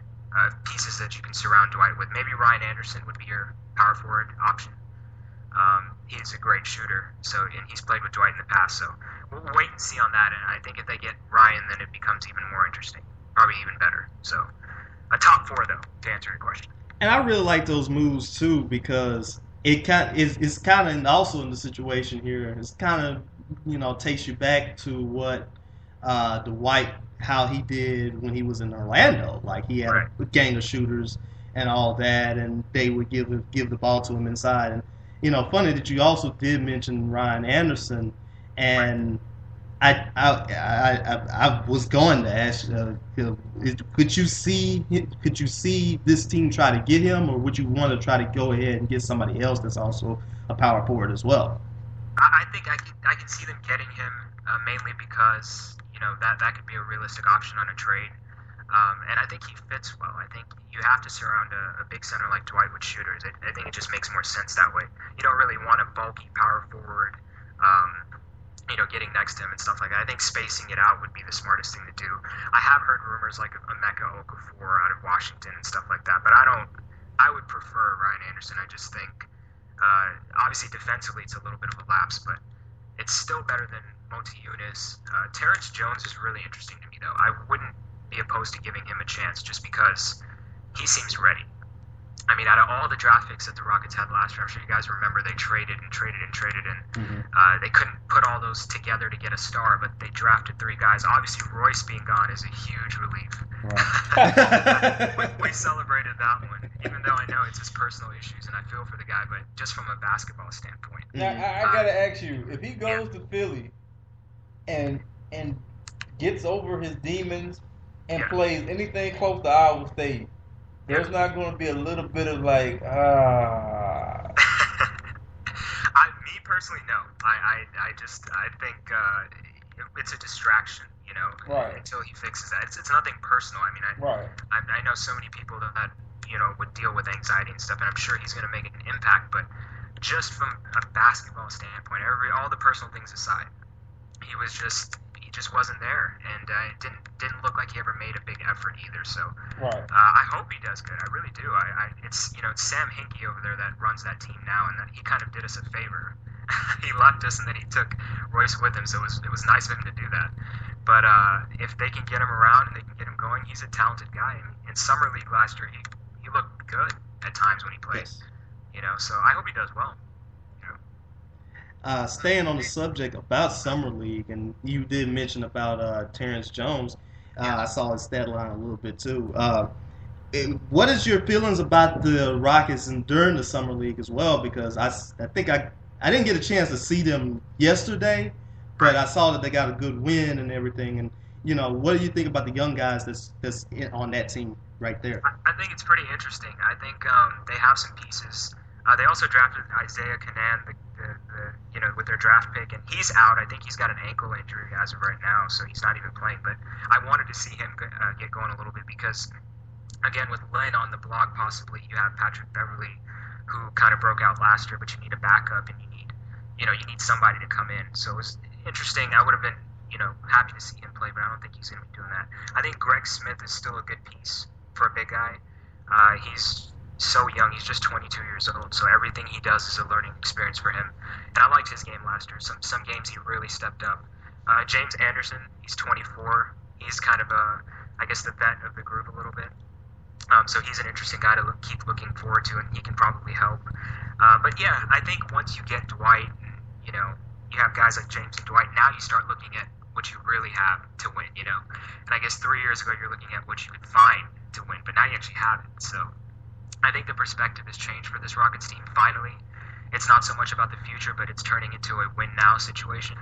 pieces that you can surround Dwight with. Maybe Ryan Anderson would be your power forward option. He's a great shooter, and he's played with Dwight in the past. So we'll wait and see on that. And I think if they get Ryan, then it becomes even more interesting, probably even better. So a top 4, though, to answer your question. And I really like those moves too, because it's kind of also in the situation here. It's kind of takes you back to what Dwight, how he did when he was in Orlando. Like he had a gang of shooters and all that, and they would give the ball to him inside. And funny that you also did mention Ryan Anderson, and I was going to ask, could you see this team try to get him, or would you want to try to go ahead and get somebody else that's also a power forward as well? I think I can see them getting him mainly because that could be a realistic option on a trade, and I think he fits well. I think you have to surround a big center like Dwight with shooters. I think it just makes more sense that way. You don't really want a bulky power forward. Getting next to him and stuff like that. I think spacing it out would be the smartest thing to do. I have heard rumors like of Emeka Okafor out of Washington and stuff like that, but I would prefer Ryan Anderson. I just think, obviously defensively it's a little bit of a lapse, but it's still better than Monty Eunice. Terrence Jones is really interesting to me, though. I wouldn't be opposed to giving him a chance just because he seems ready. I mean, out of all the draft picks that the Rockets had last year, I'm sure you guys remember they traded, and they couldn't put all those together to get a star, but they drafted 3 guys. Obviously, Royce being gone is a huge relief. Right. we celebrated that one, even though I know it's his personal issues, and I feel for the guy, but just from a basketball standpoint. Now, I got to ask you, if he goes to Philly and gets over his demons and plays anything close to Iowa State, there's not going to be a little bit of like, Me personally, no. I think it's a distraction, until he fixes that. It's nothing personal. I mean, I know so many people that would deal with anxiety and stuff, and I'm sure he's going to make an impact. But just from a basketball standpoint, all the personal things aside, he just wasn't there, and it didn't look like he ever made a big effort either. So I hope he does good. I really do. It's Sam Hinkie over there that runs that team now, and that he kind of did us a favor. He left us, and then he took Royce with him, so it was nice of him to do that. But if they can get him around and they can get him going, he's a talented guy. In Summer League last year, he looked good at times when he played. Yes. So I hope he does well. Staying on the subject about Summer League, and you did mention about Terrence Jones. I saw his stat line a little bit too. What is your feelings about the Rockets and during the Summer League as well? Because I think I didn't get a chance to see them yesterday, but I saw that they got a good win and everything. And what do you think about the young guys that's on that team right there? I think it's pretty interesting. I think they have some pieces. They also drafted Isaiah Kanan, with their draft pick, and he's out. I think he's got an ankle injury as of right now, so he's not even playing. But I wanted to see him get going a little bit because, again, with Lynn on the block, possibly you have Patrick Beverly, who kind of broke out last year, but you need a backup, and you need somebody to come in. So it was interesting. I would have been, happy to see him play, but I don't think he's going to be doing that. I think Greg Smith is still a good piece for a big guy. He's so young. He's just 22 years old, so everything he does is a learning experience for him. And I liked his game last year. Some games he really stepped up. James Anderson, he's 24. He's kind of the vet of the group a little bit. So he's an interesting guy to keep looking forward to, and he can probably help. But yeah, I think once you get Dwight, you have guys like James and Dwight, now you start looking at what you really have to win, And I guess 3 years ago you're looking at what you could find to win, but now you actually have it. So I think the perspective has changed for this Rockets team finally. It's not so much about the future, but it's turning into a win-now situation.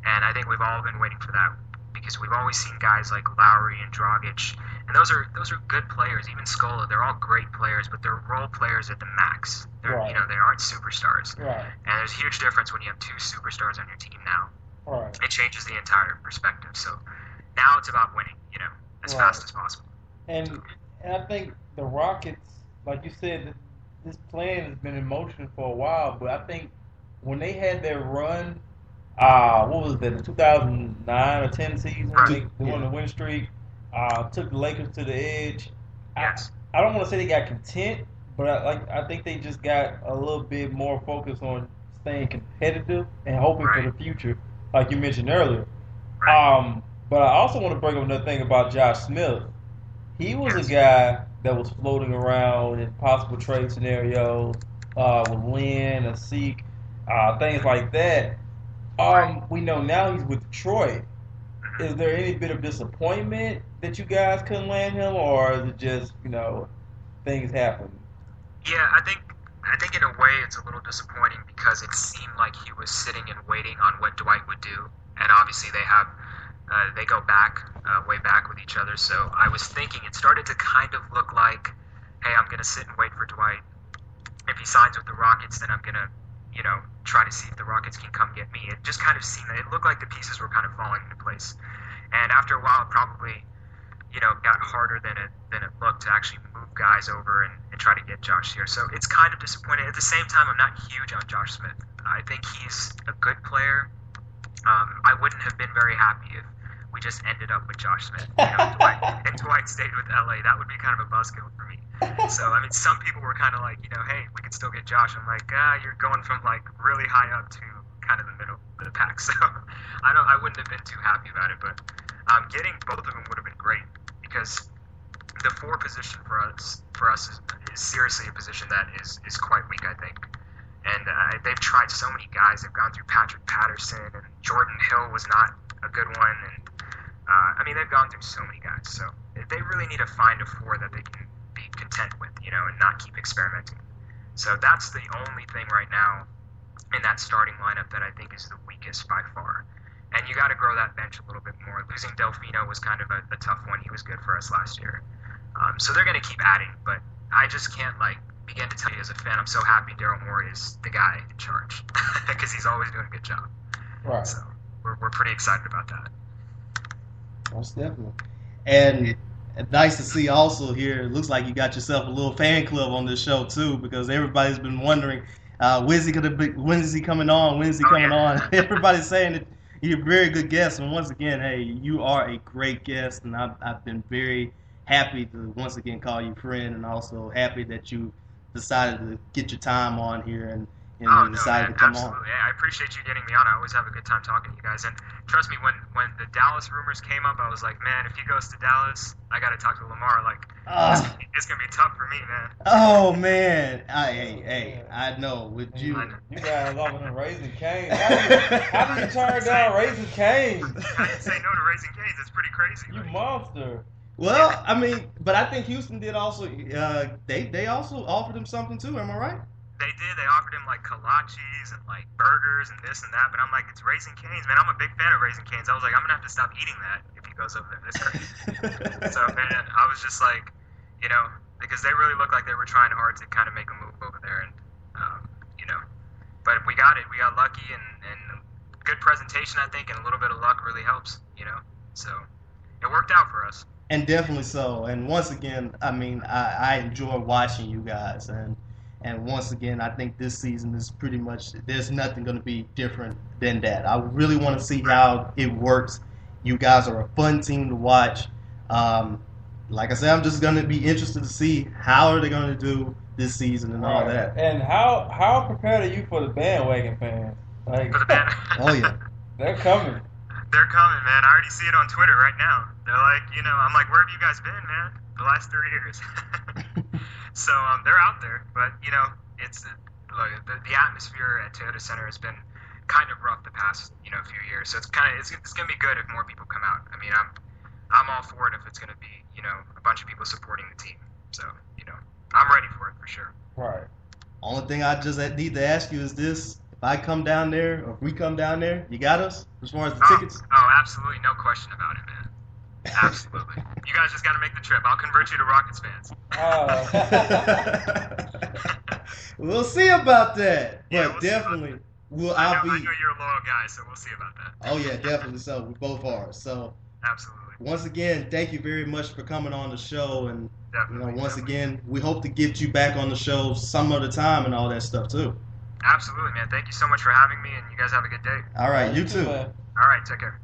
And I think we've all been waiting for that because we've always seen guys like Lowry and Dragic, and those are good players. Even Scola, they're all great players, but they're role players at the max. They aren't superstars. Right. And there's a huge difference when you have 2 superstars on your team now. Right. It changes the entire perspective. So Now it's about winning, as fast as possible. And I think the Rockets, like you said, this plan has been in motion for a while. But I think when they had their run, what was that, the 2009 or 10 season? Right. They won the win streak, took the Lakers to the edge. Yes. I don't want to say they got content, but I think they just got a little bit more focused on staying competitive and hoping for the future, like you mentioned earlier. Right. But I also want to bring up another thing about Josh Smith. He was a guy that was floating around in possible trade scenarios with Lynn, a Zeke, things like that. We know now he's with Detroit. Is there any bit of disappointment that you guys couldn't land him, or is it just things happen? Yeah, I think in a way it's a little disappointing because it seemed like he was sitting and waiting on what Dwight would do, and obviously they go back way back with each other. So I was thinking it started to kind of look like, hey, I'm gonna sit and wait for Dwight. If he signs with the Rockets, then I'm gonna try to see if the Rockets can come get me. It just kind of seemed that it looked like the pieces were kind of falling into place, and after a while, it probably got harder than it looked to actually move guys over and try to get Josh here. So it's kind of disappointing. At the same time, I'm not huge on Josh Smith. I think he's a good player. I wouldn't have been very happy if we just ended up with Josh Smith. And Dwight stayed with LA. That would be kind of a buzzkill for me. So, I mean, some people were kind of like, hey, we could still get Josh. I'm like, you're going from like really high up to kind of the middle of the pack. So I wouldn't have been too happy about it, but getting both of them would have been great because the 4 position for us is seriously a position that is quite weak, I think. And they've tried so many guys. They've gone through Patrick Patterson, and Jordan Hill was not a good one. And I mean, they've gone through so many guys. So they really need to find a 4 that they can be content with, and not keep experimenting. So that's the only thing right now in that starting lineup that I think is the weakest by far. And you got to grow that bench a little bit more. Losing Delfino was kind of a tough one. He was good for us last year. So they're going to keep adding, but I just can't begin to tell you as a fan, I'm so happy Daryl Morey is the guy in charge because he's always doing a good job. Right. So we're pretty excited about that. Most definitely. And nice to see also here, it looks like you got yourself a little fan club on this show too, because everybody's been wondering, when is he coming on? When is he coming on? Everybody's saying that you're a very good guest, and once again, hey, you are a great guest, and I've been very happy to once again call you friend, and also happy that you decided to get your time on here and decided to come on. Yeah, I appreciate you getting me on. I always have a good time talking to you guys. And trust me, when the Dallas rumors came up, I was like, man, if he goes to Dallas, I got to talk to Lamar. It's going to be tough for me, man. Oh, man. Hey, I know. With you. You guys over there Raising Cane's. How did you turn down Raising Cane's? I didn't say no to Raising Cane's. It's pretty crazy. You monster. Well, I mean, but I think Houston did also. They also offered him something too. Am I right? They did. They offered him kolaches and burgers and this and that. But I'm like, it's Raising Cane's, man. I'm a big fan of Raising Cane's. I was like, I'm gonna have to stop eating that if he goes over there. That's crazy. So man, I was just like, because they really looked like they were trying hard to kind of make a move over there, and but we got it. We got lucky and good presentation, I think, and a little bit of luck really helps. So it worked out for us. And definitely so. And once again, I mean, I enjoy watching you guys. And once again, I think this season is pretty much, there's nothing going to be different than that. I really want to see how it works. You guys are a fun team to watch. Like I said, I'm just going to be interested to see how are they going to do this season and all that. And how prepared are you for the bandwagon fans? For the band? Oh, yeah. They're coming. They're coming, man. I already see it on Twitter right now. They're like, I'm like, where have you guys been, man? The last 3 years. So they're out there, but it's the atmosphere at Toyota Center has been kind of rough the past few years. So it's gonna be good if more people come out. I mean, I'm all for it if it's gonna be a bunch of people supporting the team. So I'm ready for it for sure. Right. Only thing I just need to ask you is this: if I come down there, or if we come down there, you got us as far as the tickets? Oh, absolutely, no question about it, man. Absolutely. You guys just got to make the trip. I'll convert you to Rockets fans. We'll see about that. Yeah, but definitely, I know you're a loyal guy, so we'll see about that. Oh, yeah, definitely so. We both are. So, Absolutely. Once again, thank you very much for coming on the show, and Definitely. once again, we hope to get you back on the show some other time and all that stuff too. Absolutely, man. Thank you so much for having me, and you guys have a good day. All right, you too. Man. All right, take care.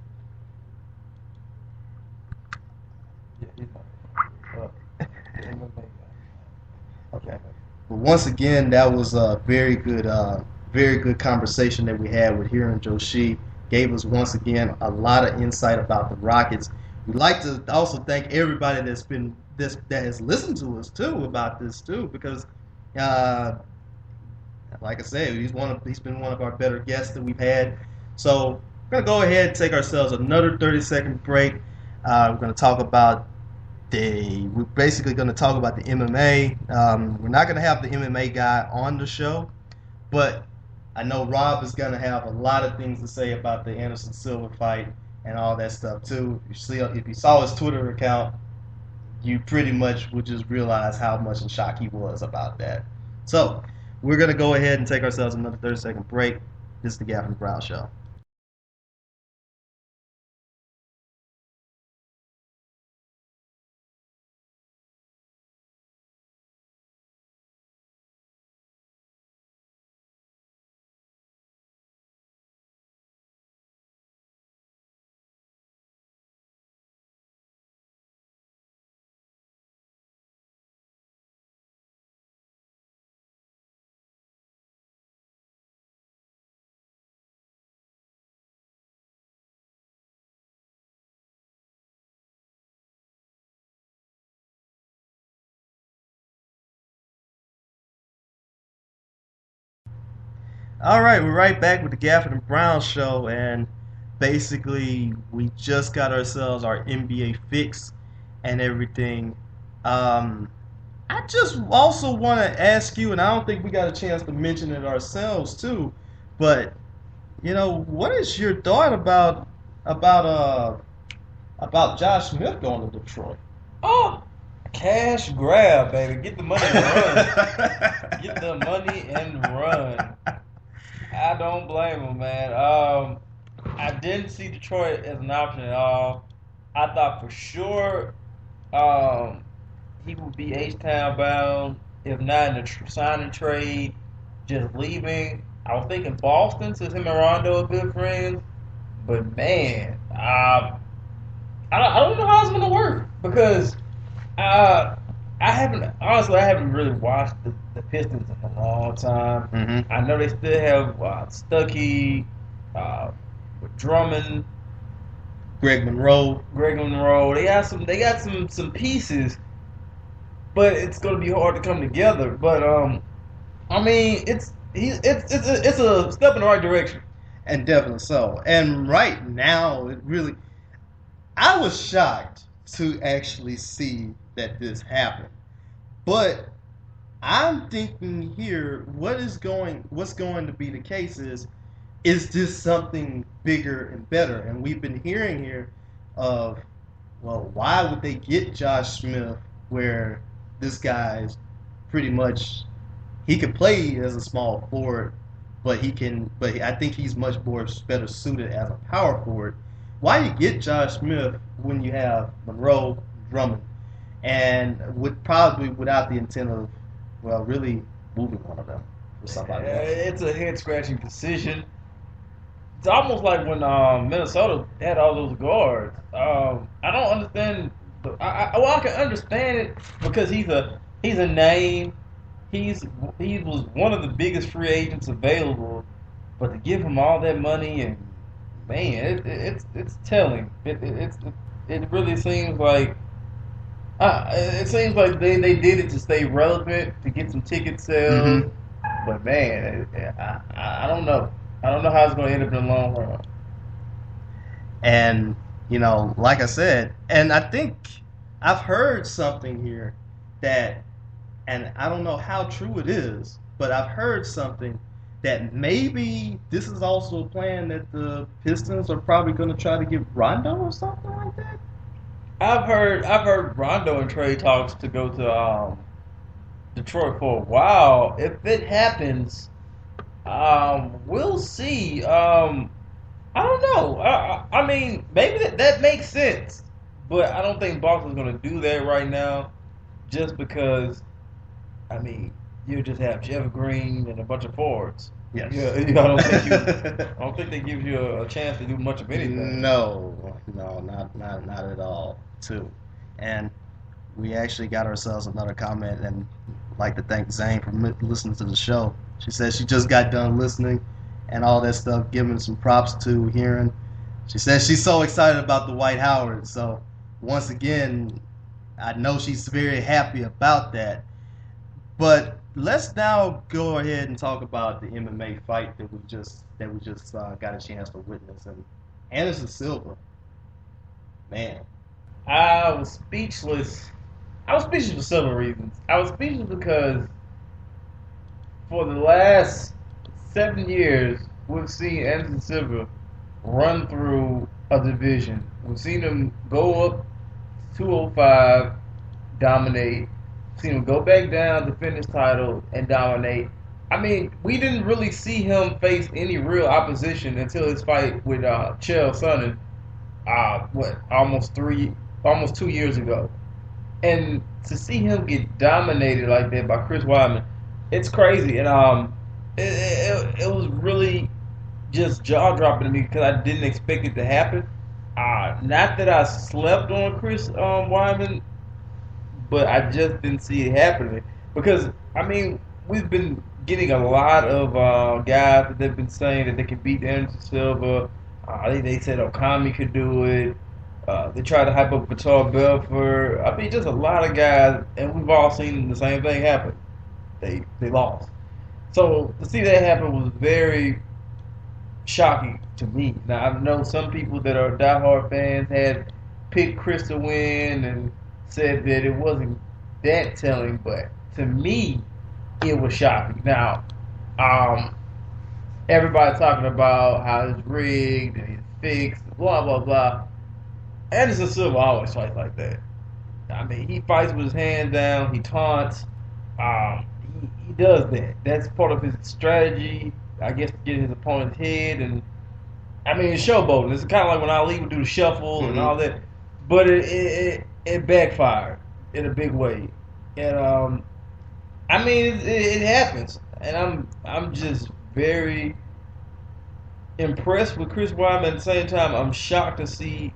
Yeah, he's fine. Okay. But once again, that was a very good conversation that we had with Hiram Joshi. Gave us once again a lot of insight about the Rockets. We'd like to also thank everybody that has listened to us too about this too, because like I said, he's been one of our better guests that we've had. So we're gonna go ahead and take ourselves another 30-second break. We're gonna talk about we're basically going to talk about the MMA. We're not going to have the MMA guy on the show, but I know Rob is going to have a lot of things to say about the Anderson Silva fight and all that stuff too. If you saw his Twitter account, you pretty much would just realize how much in shock he was about that. So we're going to go ahead and take ourselves another 30-second break. This is the Gafford and Brown Show. All right, we're right back with the Gafford and Brown Show, and basically we just got ourselves our NBA fix and everything. I just also want to ask you, and I don't think we got a chance to mention it ourselves too, but what is your thought about Josh Smith going to Detroit? Oh, cash grab, baby. Get the money and run. Get the money and run. I don't blame him, man. I didn't see Detroit as an option at all. I thought for sure he would be H-Town bound, if not in the signing trade, just leaving. I was thinking Boston, since him and Rondo are good friends. But, man, I don't know how it's going to work, because I haven't really watched the Pistons in a long time. Mm-hmm. I know they still have Stuckey, with Drummond, Greg Monroe. They got some pieces, but it's gonna be hard to come together. But I mean, it's a step in the right direction. And definitely so. And right now, I was shocked to actually see that this happened. But I'm thinking here, what's going to be the case is this something bigger and better? And we've been hearing here of, well, why would they get Josh Smith where this guy's pretty much, he could play as a small forward, but I think he's much better suited as a power forward. Why you get Josh Smith when you have Monroe, Drummond, and probably without the intent of, well, really moving one of them for somebody else? It's a head-scratching decision. It's almost like when Minnesota had all those guards. I don't understand. I can understand it because he's a name. He was one of the biggest free agents available, but to give him all that money, and man, it's telling. It really seems like they did it to stay relevant, to get some ticket sales. Mm-hmm. But man, I don't know. I don't know how it's going to end up in the long run. And like I said, and I think I've heard something here that, and I don't know how true it is, but I've heard something that maybe this is also a plan that the Pistons are probably going to try to get Rondo or something like that. I've heard Rondo in trade talks to go to Detroit for a while. If it happens, we'll see. I I don't know. I mean, maybe that makes sense, but I don't think Boston's going to do that right now, just because. I mean, you just have Jeff Green and a bunch of forwards. Yes. Yeah, I don't think they give you a chance to do much of anything. No, not at all. Too, and we actually got ourselves another comment, and I'd like to thank Zane for listening to the show. She says she just got done listening and all that stuff, giving some props to hearing. She says she's so excited about the Dwight Howard. So once again, I know she's very happy about that. But let's now go ahead and talk about the MMA fight that we just got a chance to witness. And Anderson Silva, man, I was speechless. I was speechless for several reasons. I was speechless because for the last 7 years, we've seen Anderson Silva run through a division. We've seen him go up 205, dominate. Seen him go back down, defend his title, and dominate. I mean, we didn't really see him face any real opposition until his fight with Chael Sonnen, almost 2 years ago. And to see him get dominated like that by Chris Weidman, it's crazy. And it was really just jaw-dropping to me because I didn't expect it to happen. Not that I slept on Chris Weidman, but I just didn't see it happening. Because, I mean, we've been getting a lot of guys that they've been saying that they can beat Anderson Silva. They said Okami could do it. They tried to hype up Vitor Belfort. I mean, just a lot of guys, and we've all seen the same thing happen. They lost. So to see that happen was very shocking to me. Now, I know some people that are diehard fans had picked Chris to win and said that it wasn't that telling, but to me, it was shocking. Now, everybody talking about how it's rigged and it's fixed, blah, blah, blah. Anderson Silva always fights like that. I mean, he fights with his hand down, he taunts, he does that. That's part of his strategy, I guess, to get his opponent's head. And I mean, it's showboating. It's kind of like when Ali would do the shuffle and all that, but it backfired in a big way. And I mean, it happens, and I'm just very impressed with Chris Weidman. At the same time, I'm shocked to see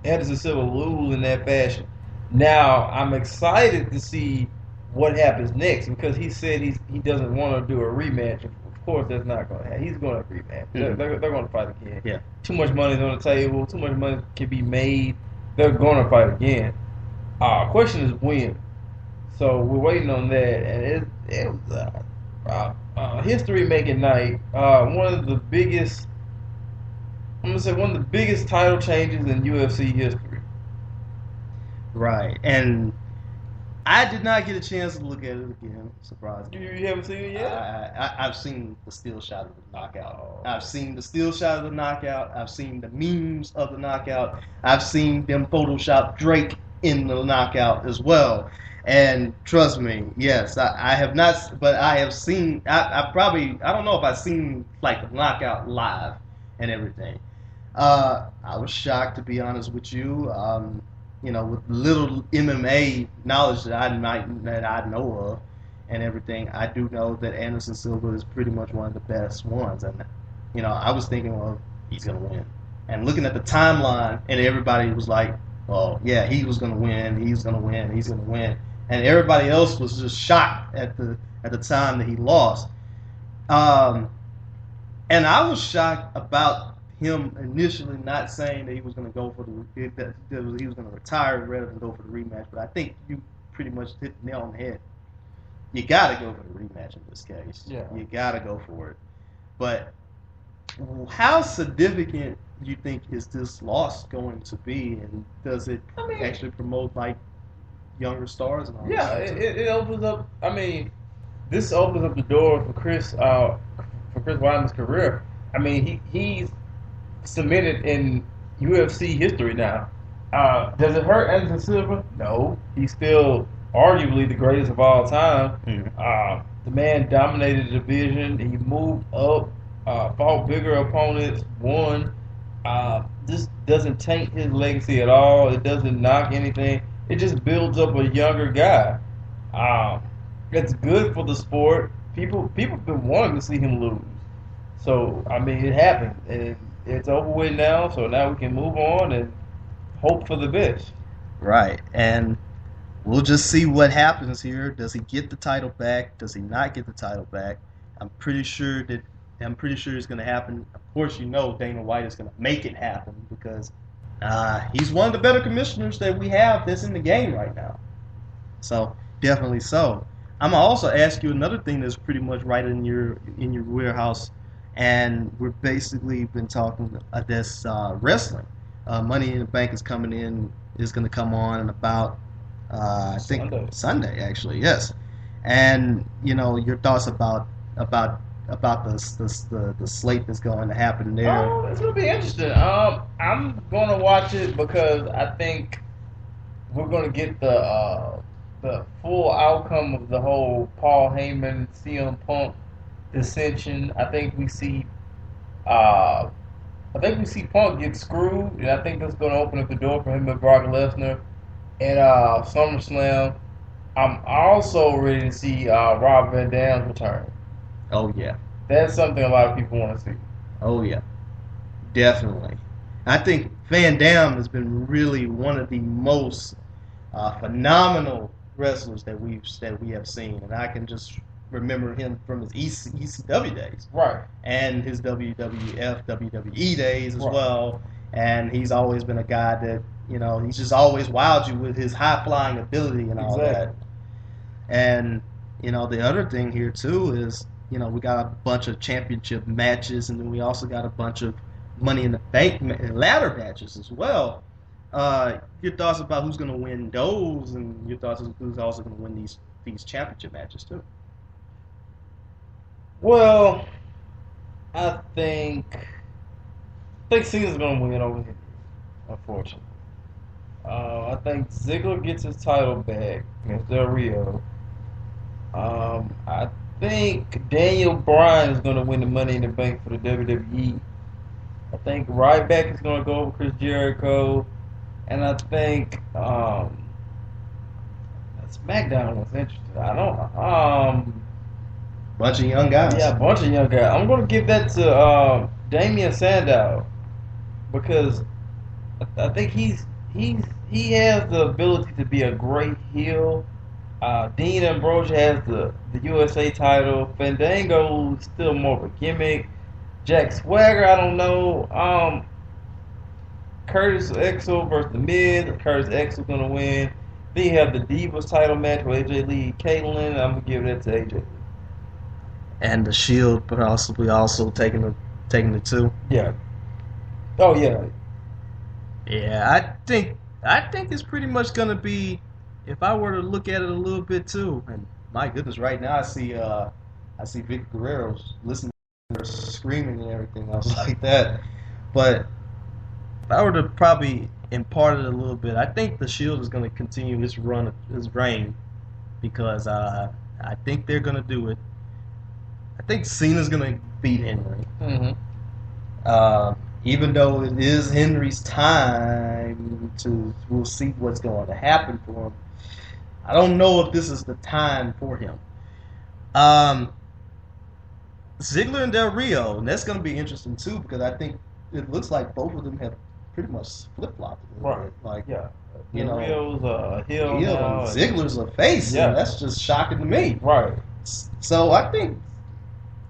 Anderson Silva lose in that fashion. Now, I'm excited to see what happens next because he said he doesn't want to do a rematch. Of course, that's not going to happen. He's going to rematch. Mm-hmm. They're going to fight again. Yeah. Too much money's on the table. Too much money can be made. They're going to fight again. Question is when. So we're waiting on that, and it was history-making night. One of the biggest title changes in UFC history. Right, and I did not get a chance to look at it again. Surprisingly, You haven't seen it yet? I've seen the still shot of the knockout. I've seen the still shot of the knockout. I've seen the memes of the knockout. I've seen them Photoshop Drake in the knockout as well. And trust me, yes, I have not, but I have seen. I don't know if I've seen like the knockout live and everything. I was shocked, to be honest with you. With little MMA knowledge that I know of and everything, I do know that Anderson Silva is pretty much one of the best ones. And I was thinking, well, he's gonna win. And looking at the timeline, and everybody was like, well, yeah, he was gonna win. He's gonna win. He's gonna win. And everybody else was just shocked at the time that he lost. And I was shocked about him initially not saying that he was going to go for he was going to retire rather than go for the rematch. But I think you pretty much hit the nail on the head. You got to go for the rematch in this case. Yeah. You got to go for it. But how significant do you think is this loss going to be, and does it actually promote like younger stars and all that? Yeah, it opens up. I mean, this opens up the door for Chris Weidman's career. I mean, he's cemented in UFC history now. Does it hurt Anderson Silva? No. He's still arguably the greatest of all time. Mm-hmm. The man dominated the division. He moved up, fought bigger opponents, won. This doesn't taint his legacy at all. It doesn't knock anything. It just builds up a younger guy. It's good for the sport. People have been wanting to see him lose. So I mean, it happened, and it's over with now. So now we can move on and hope for the best. Right, and we'll just see what happens here. Does he get the title back? Does he not get the title back? I'm pretty sure it's going to happen. Of course, Dana White is going to make it happen because he's one of the better commissioners that we have that's in the game right now. So definitely so. I'm gonna also ask you another thing that's pretty much right in your warehouse, and we're basically been talking this wrestling. Money in the Bank is going to come on in about I think Sunday actually, yes. And your thoughts about the slate that's going to happen there. It's going to be interesting. I'm going to watch it because I think we're going to get the full outcome of the whole Paul Heyman CM Punk dissension. I think we see Punk get screwed, and I think that's going to open up the door for him and Brock Lesnar at SummerSlam. I'm also ready to see Rob Van Dam's return. Oh yeah, that's something a lot of people want to see. Oh yeah, definitely. I think Van Dam has been really one of the most phenomenal wrestlers that we have seen, and I can just remember him from his ECW days, right, and his WWF, WWE days as right. well. And he's always been a guy that he's just always wowed you with his high flying ability and all that. And the other thing here too is we got a bunch of championship matches, and then we also got a bunch of Money in the Bank ladder matches as well. Your thoughts about who's going to win those, and your thoughts on who's also going to win these championship matches too? Well, I think Cena's going to win over him, unfortunately. I think Ziggler gets his title back against Del Rio. I think Daniel Bryan is going to win the Money in the Bank for the WWE. I think Ryback is going to go over Chris Jericho. And I think SmackDown was interesting. I don't bunch of young guys. Yeah, a bunch of young guys. I'm gonna give that to Damian Sandow because I think he has the ability to be a great heel. Dean Ambrose has the USA title. Fandango is still more of a gimmick. Jack Swagger, I don't know. Curtis Axel versus The Miz. Curtis Axel gonna win. Then you have the Divas title match with AJ Lee and Caitlyn. I'm gonna give that to AJ Lee. And the Shield possibly also taking the two. Yeah. Oh yeah. Yeah, I think it's pretty much gonna be. If I were to look at it a little bit too, and my goodness, right now I see Vic Guerrero listening to her screaming and everything else like that. But if I were to probably impart it a little bit, I think the Shield is going to continue its reign, because I think they're going to do it. I think Cena's going to beat Henry. Mm-hmm. Even though it is Henry's time we'll see what's going to happen for him. I don't know if this is the time for him. Ziggler and Del Rio, and that's going to be interesting too, because I think it looks like both of them have pretty much flip-flopped a little bit. Like, yeah. Del Rio's a heel now, and Ziggler's a face. Yeah. And that's just shocking to me. Right. So I think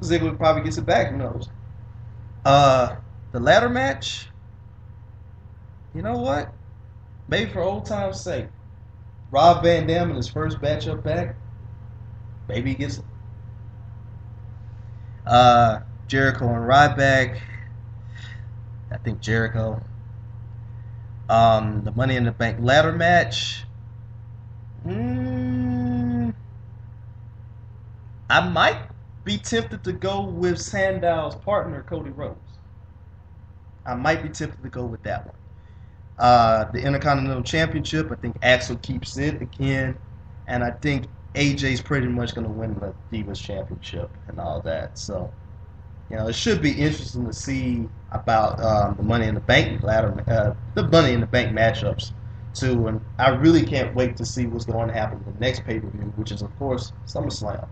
Ziggler probably gets it back. Who knows? The ladder match, you know what? Maybe for old time's sake, Rob Van Dam in his first matchup back, maybe he gets it. Jericho and Ryback, I think Jericho. The Money in the Bank ladder match, I might be tempted to go with Sandow's partner, Cody Rhodes. I might be tempted to go with that one. The Intercontinental Championship, I think Axel keeps it again, and I think AJ's pretty much going to win the Divas Championship and all that. So, it should be interesting to see about the Money in the Bank the Money in the Bank matchups too, and I really can't wait to see what's going to happen in the next pay-per-view, which is of course SummerSlam.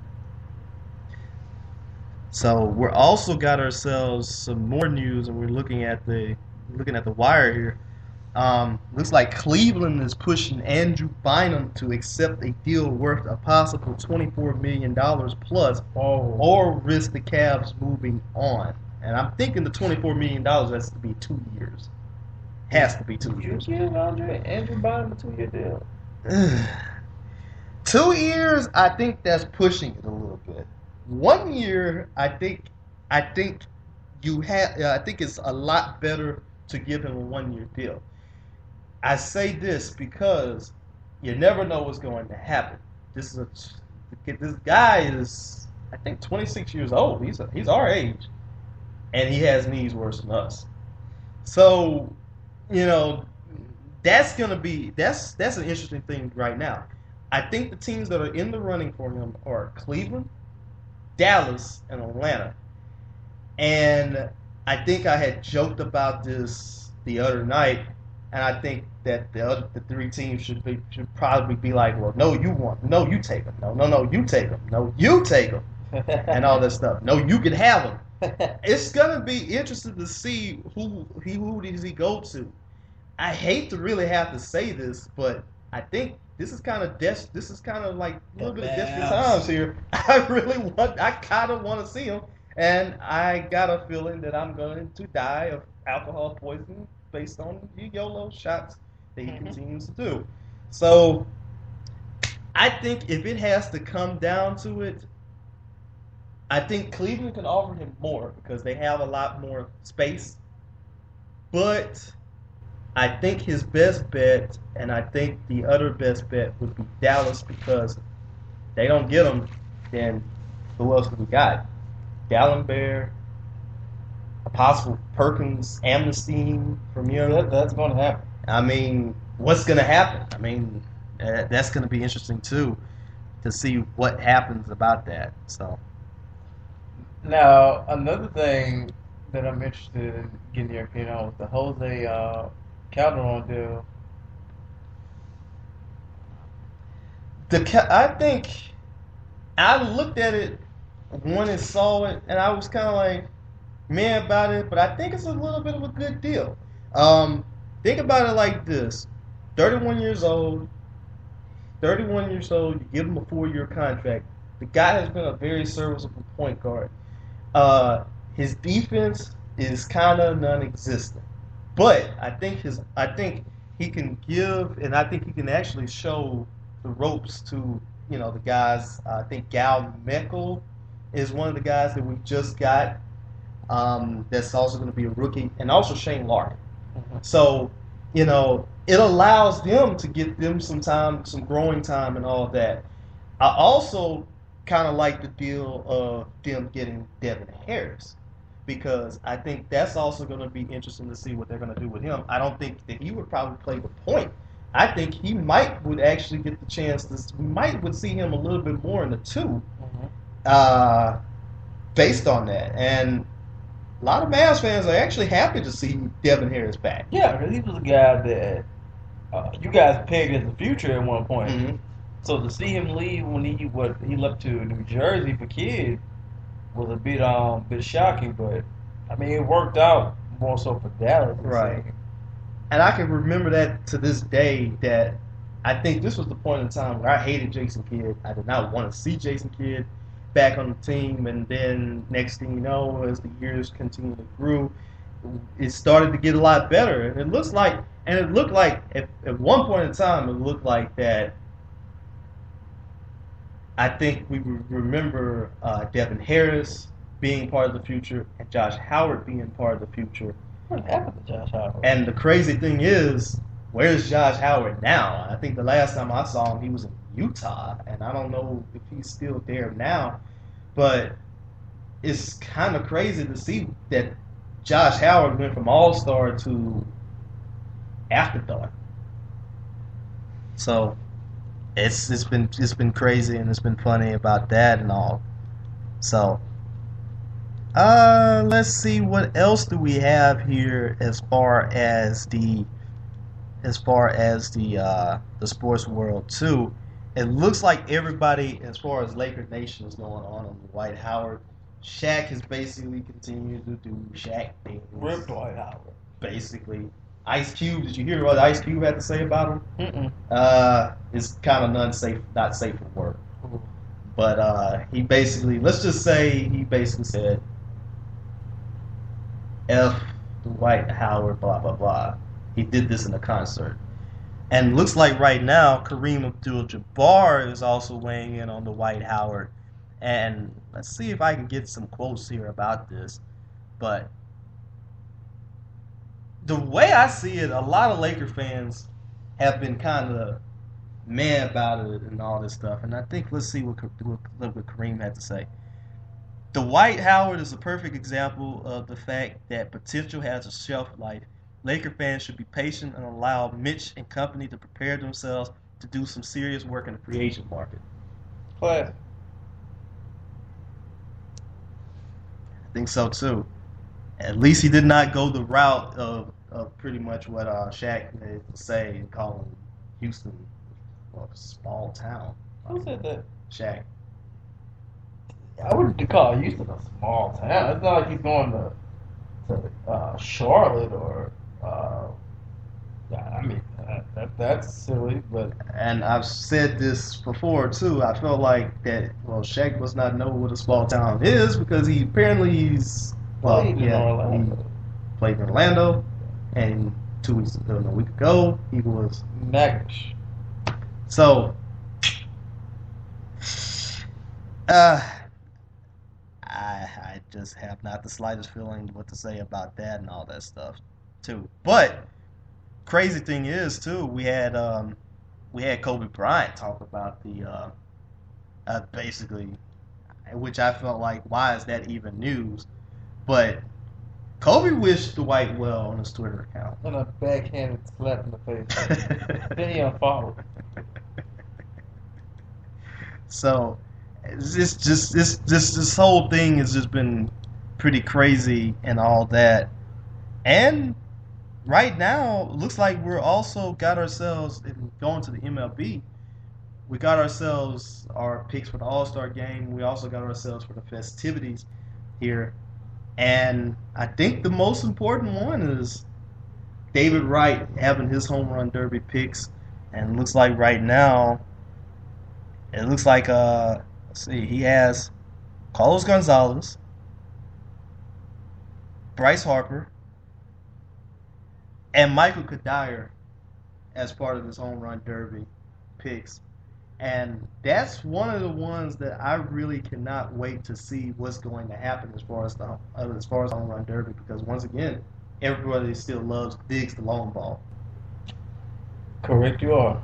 So we're also got ourselves some more news, and we're looking at the wire here. Looks like Cleveland is pushing Andrew Bynum to accept a deal worth a possible $24 million plus, or risk the Cavs moving on. And I'm thinking the $24 million has to be 2 years. Has to be 2 years. You give Andrew Bynum a 2-year deal? 2 years, I think that's pushing it a little bit. 1 year, I think it's a lot better to give him a 1-year deal. I say this because you never know what's going to happen. This guy is, I think, 26 years old. He's our age, and he has knees worse than us. So, that's an interesting thing right now. I think the teams that are in the running for him are Cleveland, Dallas, and Atlanta. And I think I had joked about this the other night, and I think that the 3 teams should probably be like, well, no, you take them. No, you take them. No, you take them. And all that stuff. No, you can have them. It's gonna be interesting to see who does he go to. I hate to really have to say this, but I think this is kind of like a little bit of desperate times here. I kind of want to see him, and I got a feeling that I'm going to die of alcohol poisoning based on the YOLO shots that he continues to do. So I think if it has to come down to it, I think Cleveland can offer him more because they have a lot more space. But I think his best bet, and I think the other best bet, would be Dallas, because they don't get him, then who else do we got? Gallenberg, a possible Perkins amnesty from Young. That's going to happen. I mean, what's going to happen? I mean, that's going to be interesting too, to see what happens about that. So now another thing that I'm interested in getting your opinion on was the Jose Calderon deal. I think I looked at it when I saw it, and I was kind of like, meh about it, but I think it's a little bit of a good deal. Think about it like this: 31 years old, you give him a 4-year contract. The guy has been a very serviceable point guard. His defense is kind of non-existent, but I think he can give, and I think he can actually show the ropes to the guys. I think Gal Meckel is one of the guys that we just got. That's also going to be a rookie, and also Shane Larkin. Mm-hmm. So, it allows them to get them some time, some growing time, and all of that. I also kind of like the deal of them getting Devin Harris, because I think that's also going to be interesting to see what they're going to do with him. I don't think that he would probably play the point. I think he would actually get the chance would see him a little bit more in the 2, based on that. And a lot of Mavs fans are actually happy to see Devin Harris back. Yeah, because he was a guy that you guys pegged as the future at one point. Mm-hmm. So to see him leave when he left to New Jersey for kids was a bit shocking, but I mean it worked out more so for Dallas. Right. And I can remember that to this day, that I think this was the point in time where I hated Jason Kidd. I did not want to see Jason Kidd back on the team, and then next thing you know, as the years continued to grow, it started to get a lot better. And it looked like at one point in time, it looked like that. I think we remember Devin Harris being part of the future and Josh Howard being part of the future. What happened to Josh Howard? And the crazy thing is, where's Josh Howard now? I think the last time I saw him, he was in Utah, and I don't know if he's still there now. But it's kind of crazy to see that Josh Howard went from All-Star to afterthought. So it's been crazy, and it's been funny about that and all. So Let's see what else do we have here as far as the sports world too. It looks like everybody, as far as Laker Nation is going on the Dwight Howard. Shaq has basically continued to do Shaq things. Rip Dwight Howard. Basically, Ice Cube. Did you hear what Ice Cube had to say about him? It's kind of not safe for work. But he basically, let's just say he basically said, F Dwight Howard, blah, blah, blah. He did this in a concert. And looks like right now, Kareem Abdul-Jabbar is also weighing in on the Dwight Howard. And let's see if I can get some quotes here about this. But the way I see it, a lot of Laker fans have been kind of mad about it and all this stuff. And I think let's see what Kareem had to say. Dwight Howard is a perfect example of the fact that potential has a shelf life. Laker fans should be patient and allow Mitch and company to prepare themselves to do some serious work in the free agent market. Class. I think so too. At least he did not go the route of pretty much what Shaq had to say and call Houston a small town. Who said that? Shaq. I wouldn't call Houston a small town. It's not like he's going to Charlotte or. I mean, that's silly, but. And I've said this before too. I felt like that. Well, Shaq must not know what a small town is because he's played in Orlando. He played in Orlando, and a week ago, he was Magnish. So. I just have not the slightest feeling what to say about that and all that stuff, too. But crazy thing is, too, we had Kobe Bryant talk about the basically, which I felt like, why is that even news? But Kobe wished Dwight well on his Twitter account. And a backhanded slap in the face. Then he unfollowed. So. This whole thing has just been pretty crazy and all that. And right now, it looks like we're also got ourselves, going to the MLB, we got ourselves our picks for the All-Star game. We also got ourselves for the festivities here. And I think the most important one is David Wright having his home run derby picks. And it looks like right now, let's see, he has Carlos Gonzalez, Bryce Harper, and Michael Kadire as part of his home run derby picks. And that's one of the ones that I really cannot wait to see what's going to happen as far as home run derby, because once again, everybody still digs the long ball. Correct, you are.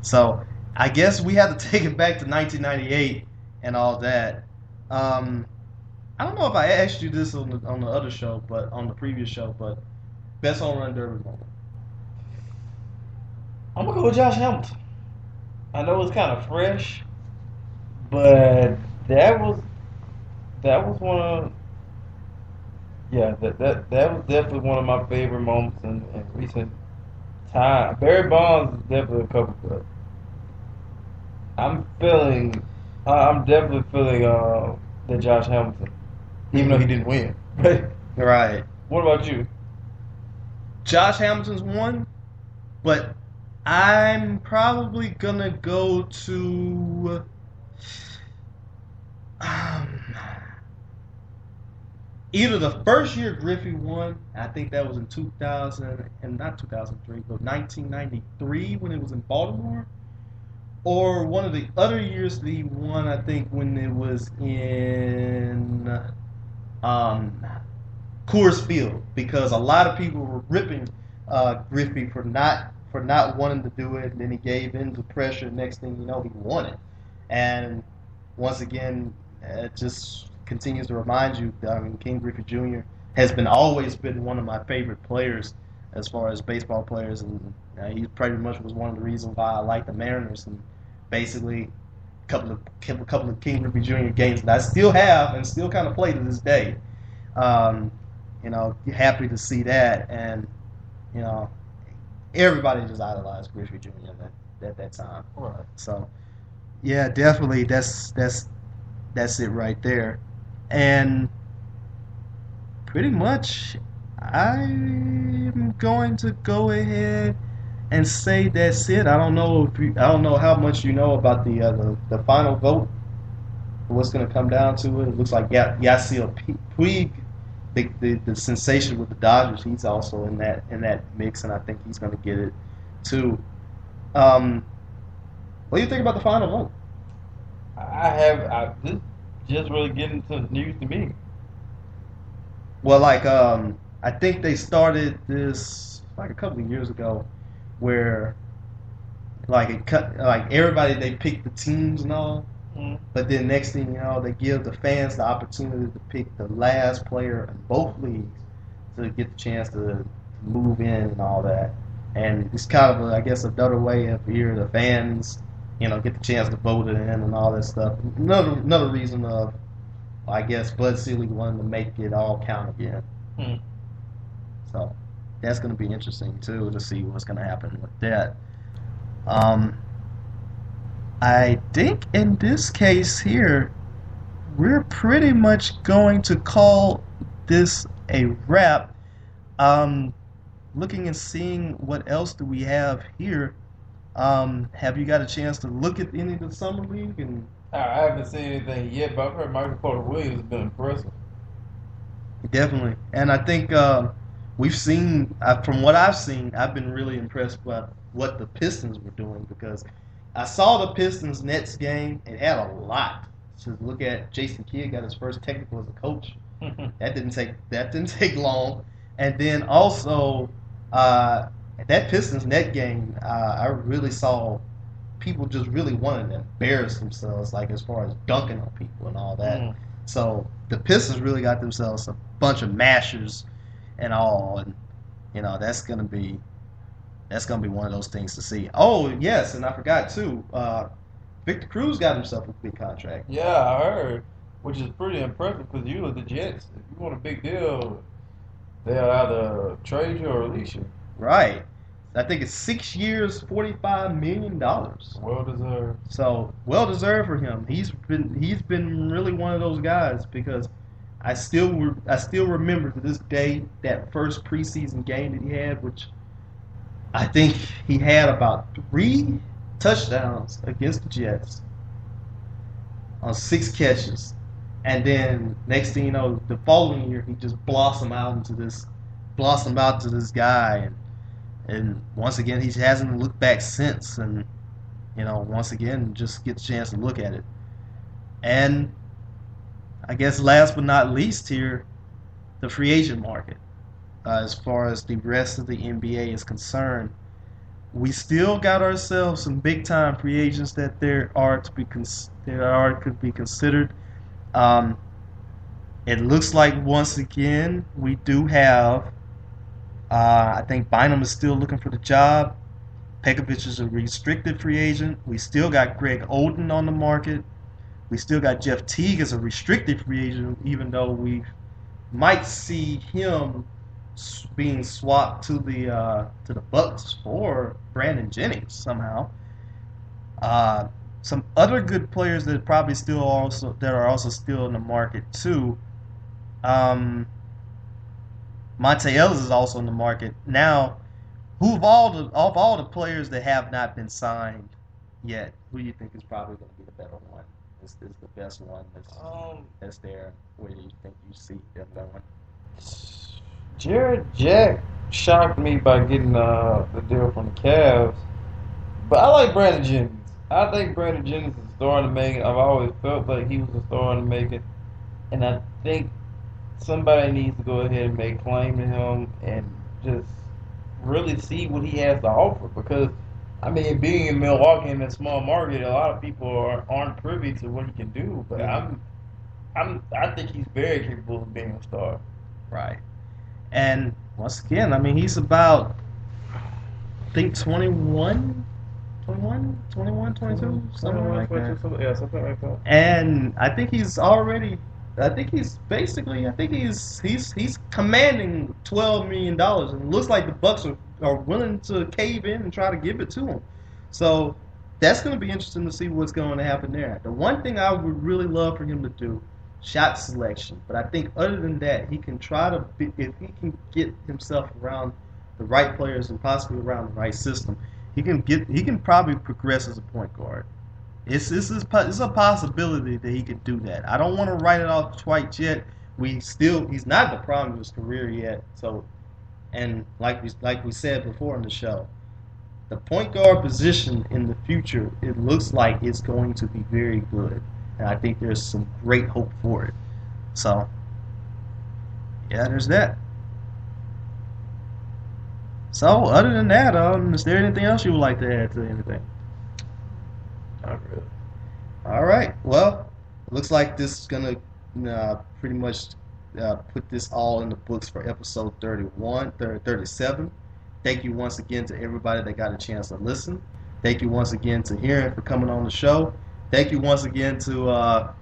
So I guess we have to take it back to 1998 and all that. I don't know if I asked you this on the other show, but on the previous show, but best home run derby moment. I'm gonna go with Josh Hamilton. I know it's kind of fresh, but that was one of that was definitely one of my favorite moments in recent time. Barry Bonds is definitely a couple, but I'm definitely feeling that Josh Hamilton, even though he didn't win. Right. What about you? Josh Hamilton's one, but I'm probably gonna go to either the first year Griffey won. I think that was in 2000 and not 2003, but 1993 when it was in Baltimore. Or one of the other years that he won, I think, when it was in Coors Field, because a lot of people were ripping Griffey for not wanting to do it, and then he gave in to pressure. Next thing you know, he won it. And once again, it just continues to remind you that King Griffey Jr. has always been one of my favorite players as far as baseball players, and he pretty much was one of the reasons why I like the Mariners. And basically, couple of King Griffey Jr. games that I still have and still kind of play to this day. Happy to see that, and everybody just idolized Griffey Jr. at that time. Right. So, yeah, definitely that's it right there, and pretty much I'm going to go ahead and say that's it. I don't know how much you know about the final vote. What's going to come down to it? It looks like Yasiel Puig, the sensation with the Dodgers. He's also in that mix, and I think he's going to get it too. What do you think about the final vote? This just really getting to the news to me. Well, I think they started this like a couple of years ago, where everybody, they pick the teams and all, but then next thing you know, they give the fans the opportunity to pick the last player in both leagues to get the chance to move in and all that. And it's kind of, I guess, another way of here the fans, get the chance to vote it in and all that stuff. Another reason of, I guess, Bud Selig wanted to make it all count again. So that's going to be interesting too, to see what's going to happen with that. I think in this case here, we're pretty much going to call this a wrap. Looking and seeing what else do we have here. Have you got a chance to look at any of the summer league? And I haven't seen anything yet, but I've heard Michael Porter Williams has been impressive. Definitely, and I think we've seen, from what I've seen, I've been really impressed by what the Pistons were doing, because I saw the Pistons Nets game. It had a lot. To look at, Jason Kidd got his first technical as a coach. That didn't take long. And then also that Pistons net game, I really saw people just really wanting to embarrass themselves, like as far as dunking on people and all that. So the Pistons really got themselves a bunch of mashers and all, and that's gonna be one of those things to see. Oh yes, and I forgot too. Victor Cruz got himself a big contract. Yeah, I heard, which is pretty impressive, because usually the Jets, if you want a big deal, they'll either trade you or release you. Right. I think it's 6 years, $45 million. Well deserved. So well deserved for him. He's been really one of those guys, because I still remember to this day that first preseason game that he had, which I think he had about 3 touchdowns against the Jets on 6 catches, and then next thing you know, the following year he just blossomed out to this guy, and once again he hasn't looked back since, and once again just get the chance to look at it. And I guess last but not least here, the free agent market, as far as the rest of the NBA is concerned. We still got ourselves some big time free agents that could be considered. It looks like once again we do have. I think Bynum is still looking for the job. Pekovic is a restricted free agent. We still got Greg Oden on the market. We still got Jeff Teague as a restricted free agent, even though we might see him being swapped to the Bucks for Brandon Jennings somehow. Some other good players that probably are also still in the market too. Monte Ellis is also in the market now. Who of all the players that have not been signed yet, who do you think is probably going to be the better one? Is the best one that's there? Where do you think you see them going? Jared Jack shocked me by getting the deal from the Cavs, but I like Brandon Jennings. I think Brandon Jennings is starting to make it. I've always felt like he was starting to make it, and I think somebody needs to go ahead and make claim to him and just really see what he has to offer. Because being in Milwaukee in a small market, a lot of people aren't privy to what he can do. But I think he's very capable of being a star. Right. And once again, he's about, I think, 21. 21, 22, something like that. Yeah, something like that. And I think he's commanding $12 million, and it looks like the Bucks are willing to cave in and try to give it to him. So that's going to be interesting to see what's going to happen there. The one thing I would really love for him to do, shot selection. But I think other than that, he can try to if he can get himself around the right players and possibly around the right system, he can probably progress as a point guard. It's a possibility that he could do that. I don't want to write it off quite yet. He's not at the prime of his career yet. So, and like we said before in the show, the point guard position in the future, it looks like it's going to be very good, and I think there's some great hope for it. So, yeah, there's that. So, other than that, is there anything else you would like to add to anything? Not really. All right. Well, it looks like this is going to pretty much put this all in the books for episode 37. Thank you once again to everybody that got a chance to listen. Thank you once again to Hearing for coming on the show. Thank you once again to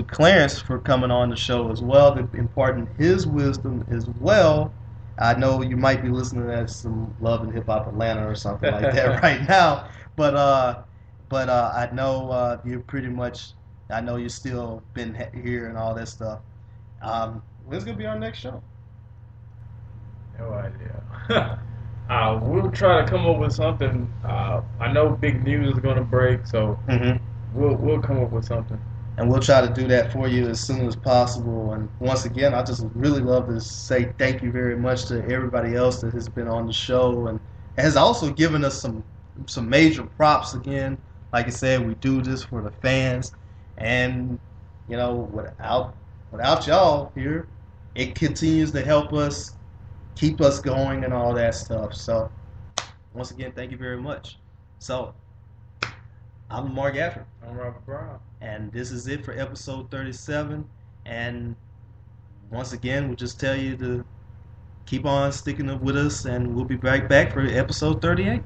Clarence for coming on the show as well, to imparting his wisdom as well. I know you might be listening to some Love and Hip Hop Atlanta or something like that right now, but I know you're pretty much. I know you've still been here and all that stuff. When's gonna be our next show? No idea. We'll try to come up with something. I know big news is gonna break, so we'll come up with something. And we'll try to do that for you as soon as possible. And once again, I just really love to say thank you very much to everybody else that has been on the show and has also given us some major props again. Like I said, we do this for the fans, and without y'all here, it continues to help us keep us going and all that stuff. So once again, thank you very much. So I'm Lamar Gafford. I'm Robert Brown. And this is it for episode 37. And once again, we'll just tell you to keep on sticking up with us, and we'll be right back for episode 38.